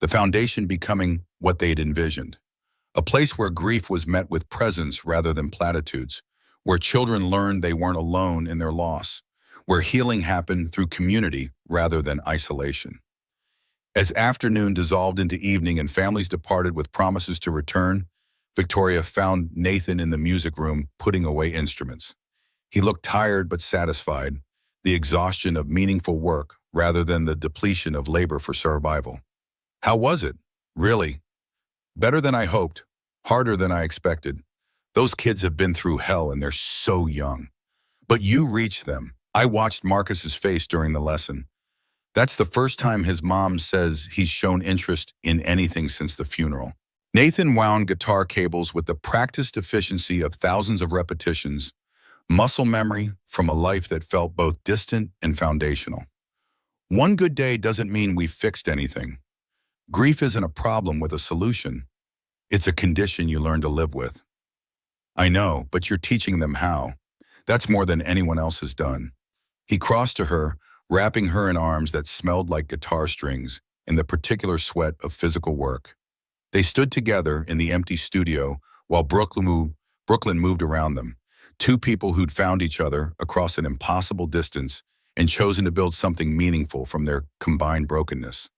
the foundation becoming what they'd envisioned. A place where grief was met with presence rather than platitudes, where children learned they weren't alone in their loss, where healing happened through community rather than isolation. As afternoon dissolved into evening and families departed with promises to return, Victoria found Nathan in the music room putting away instruments. He looked tired but satisfied, the exhaustion of meaningful work rather than the depletion of labor for survival. How was it? Really? Better than I hoped, harder than I expected. Those kids have been through hell and they're so young. But you reached them. I watched Marcus's face during the lesson. That's the first time his mom says he's shown interest in anything since the funeral. Nathan wound guitar cables with the practiced efficiency of thousands of repetitions, muscle memory from a life that felt both distant and foundational. One good day doesn't mean we've fixed anything. Grief isn't a problem with a solution. It's a condition you learn to live with. I know, but you're teaching them how. That's more than anyone else has done. He crossed to her, wrapping her in arms that smelled like guitar strings and the particular sweat of physical work. They stood together in the empty studio while Brooklyn moved around them. Two people who'd found each other across an impossible distance and chosen to build something meaningful from their combined brokenness.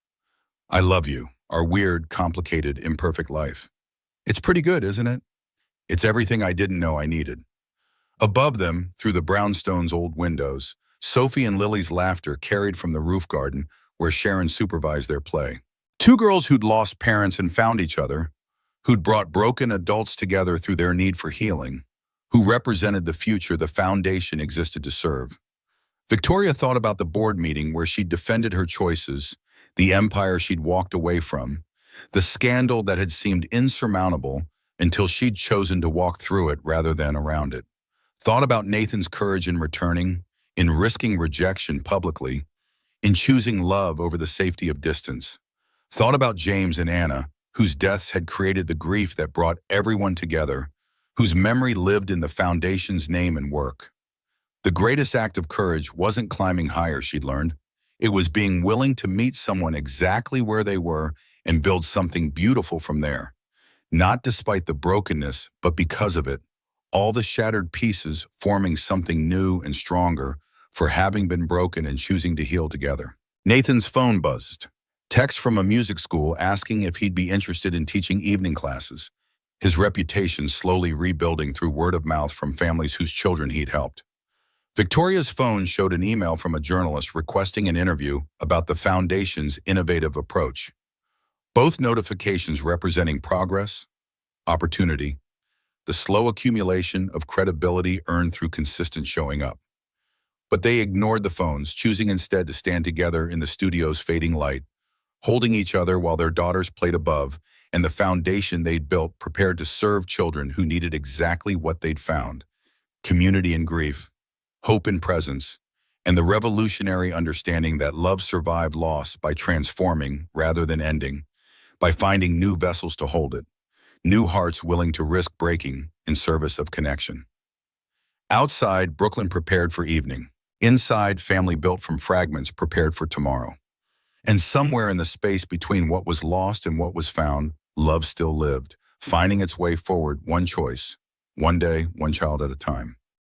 I love you, our weird, complicated, imperfect life. It's pretty good, isn't it? It's everything I didn't know I needed. Above them, through the brownstone's old windows, Sophie and Lily's laughter carried from the roof garden where Sharon supervised their play. Two girls who'd lost parents and found each other, who'd brought broken adults together through their need for healing, who represented the future the foundation existed to serve. Victoria thought about the board meeting where she'd defended her choices, the empire she'd walked away from, the scandal that had seemed insurmountable until she'd chosen to walk through it rather than around it. Thought about Nathan's courage in returning, in risking rejection publicly, in choosing love over the safety of distance. Thought about James and Anna, whose deaths had created the grief that brought everyone together, whose memory lived in the foundation's name and work. The greatest act of courage wasn't climbing higher, she'd learned. It was being willing to meet someone exactly where they were and build something beautiful from there. Not despite the brokenness, but because of it. All the shattered pieces forming something new and stronger for having been broken and choosing to heal together. Nathan's phone buzzed. Text from a music school asking if he'd be interested in teaching evening classes. His reputation slowly rebuilding through word of mouth from families whose children he'd helped. Victoria's phone showed an email from a journalist requesting an interview about the Foundation's innovative approach. Both notifications representing progress, opportunity, the slow accumulation of credibility earned through consistent showing up. But they ignored the phones, choosing instead to stand together in the studio's fading light, holding each other while their daughters played above, and the foundation they'd built prepared to serve children who needed exactly what they'd found: community in grief, hope in presence, and the revolutionary understanding that love survived loss by transforming rather than ending, by finding new vessels to hold it, new hearts willing to risk breaking in service of connection. Outside, Brooklyn prepared for evening. Inside, family built from fragments prepared for tomorrow. And somewhere in the space between what was lost and what was found, love still lived, finding its way forward, one choice, one day, one child at a time.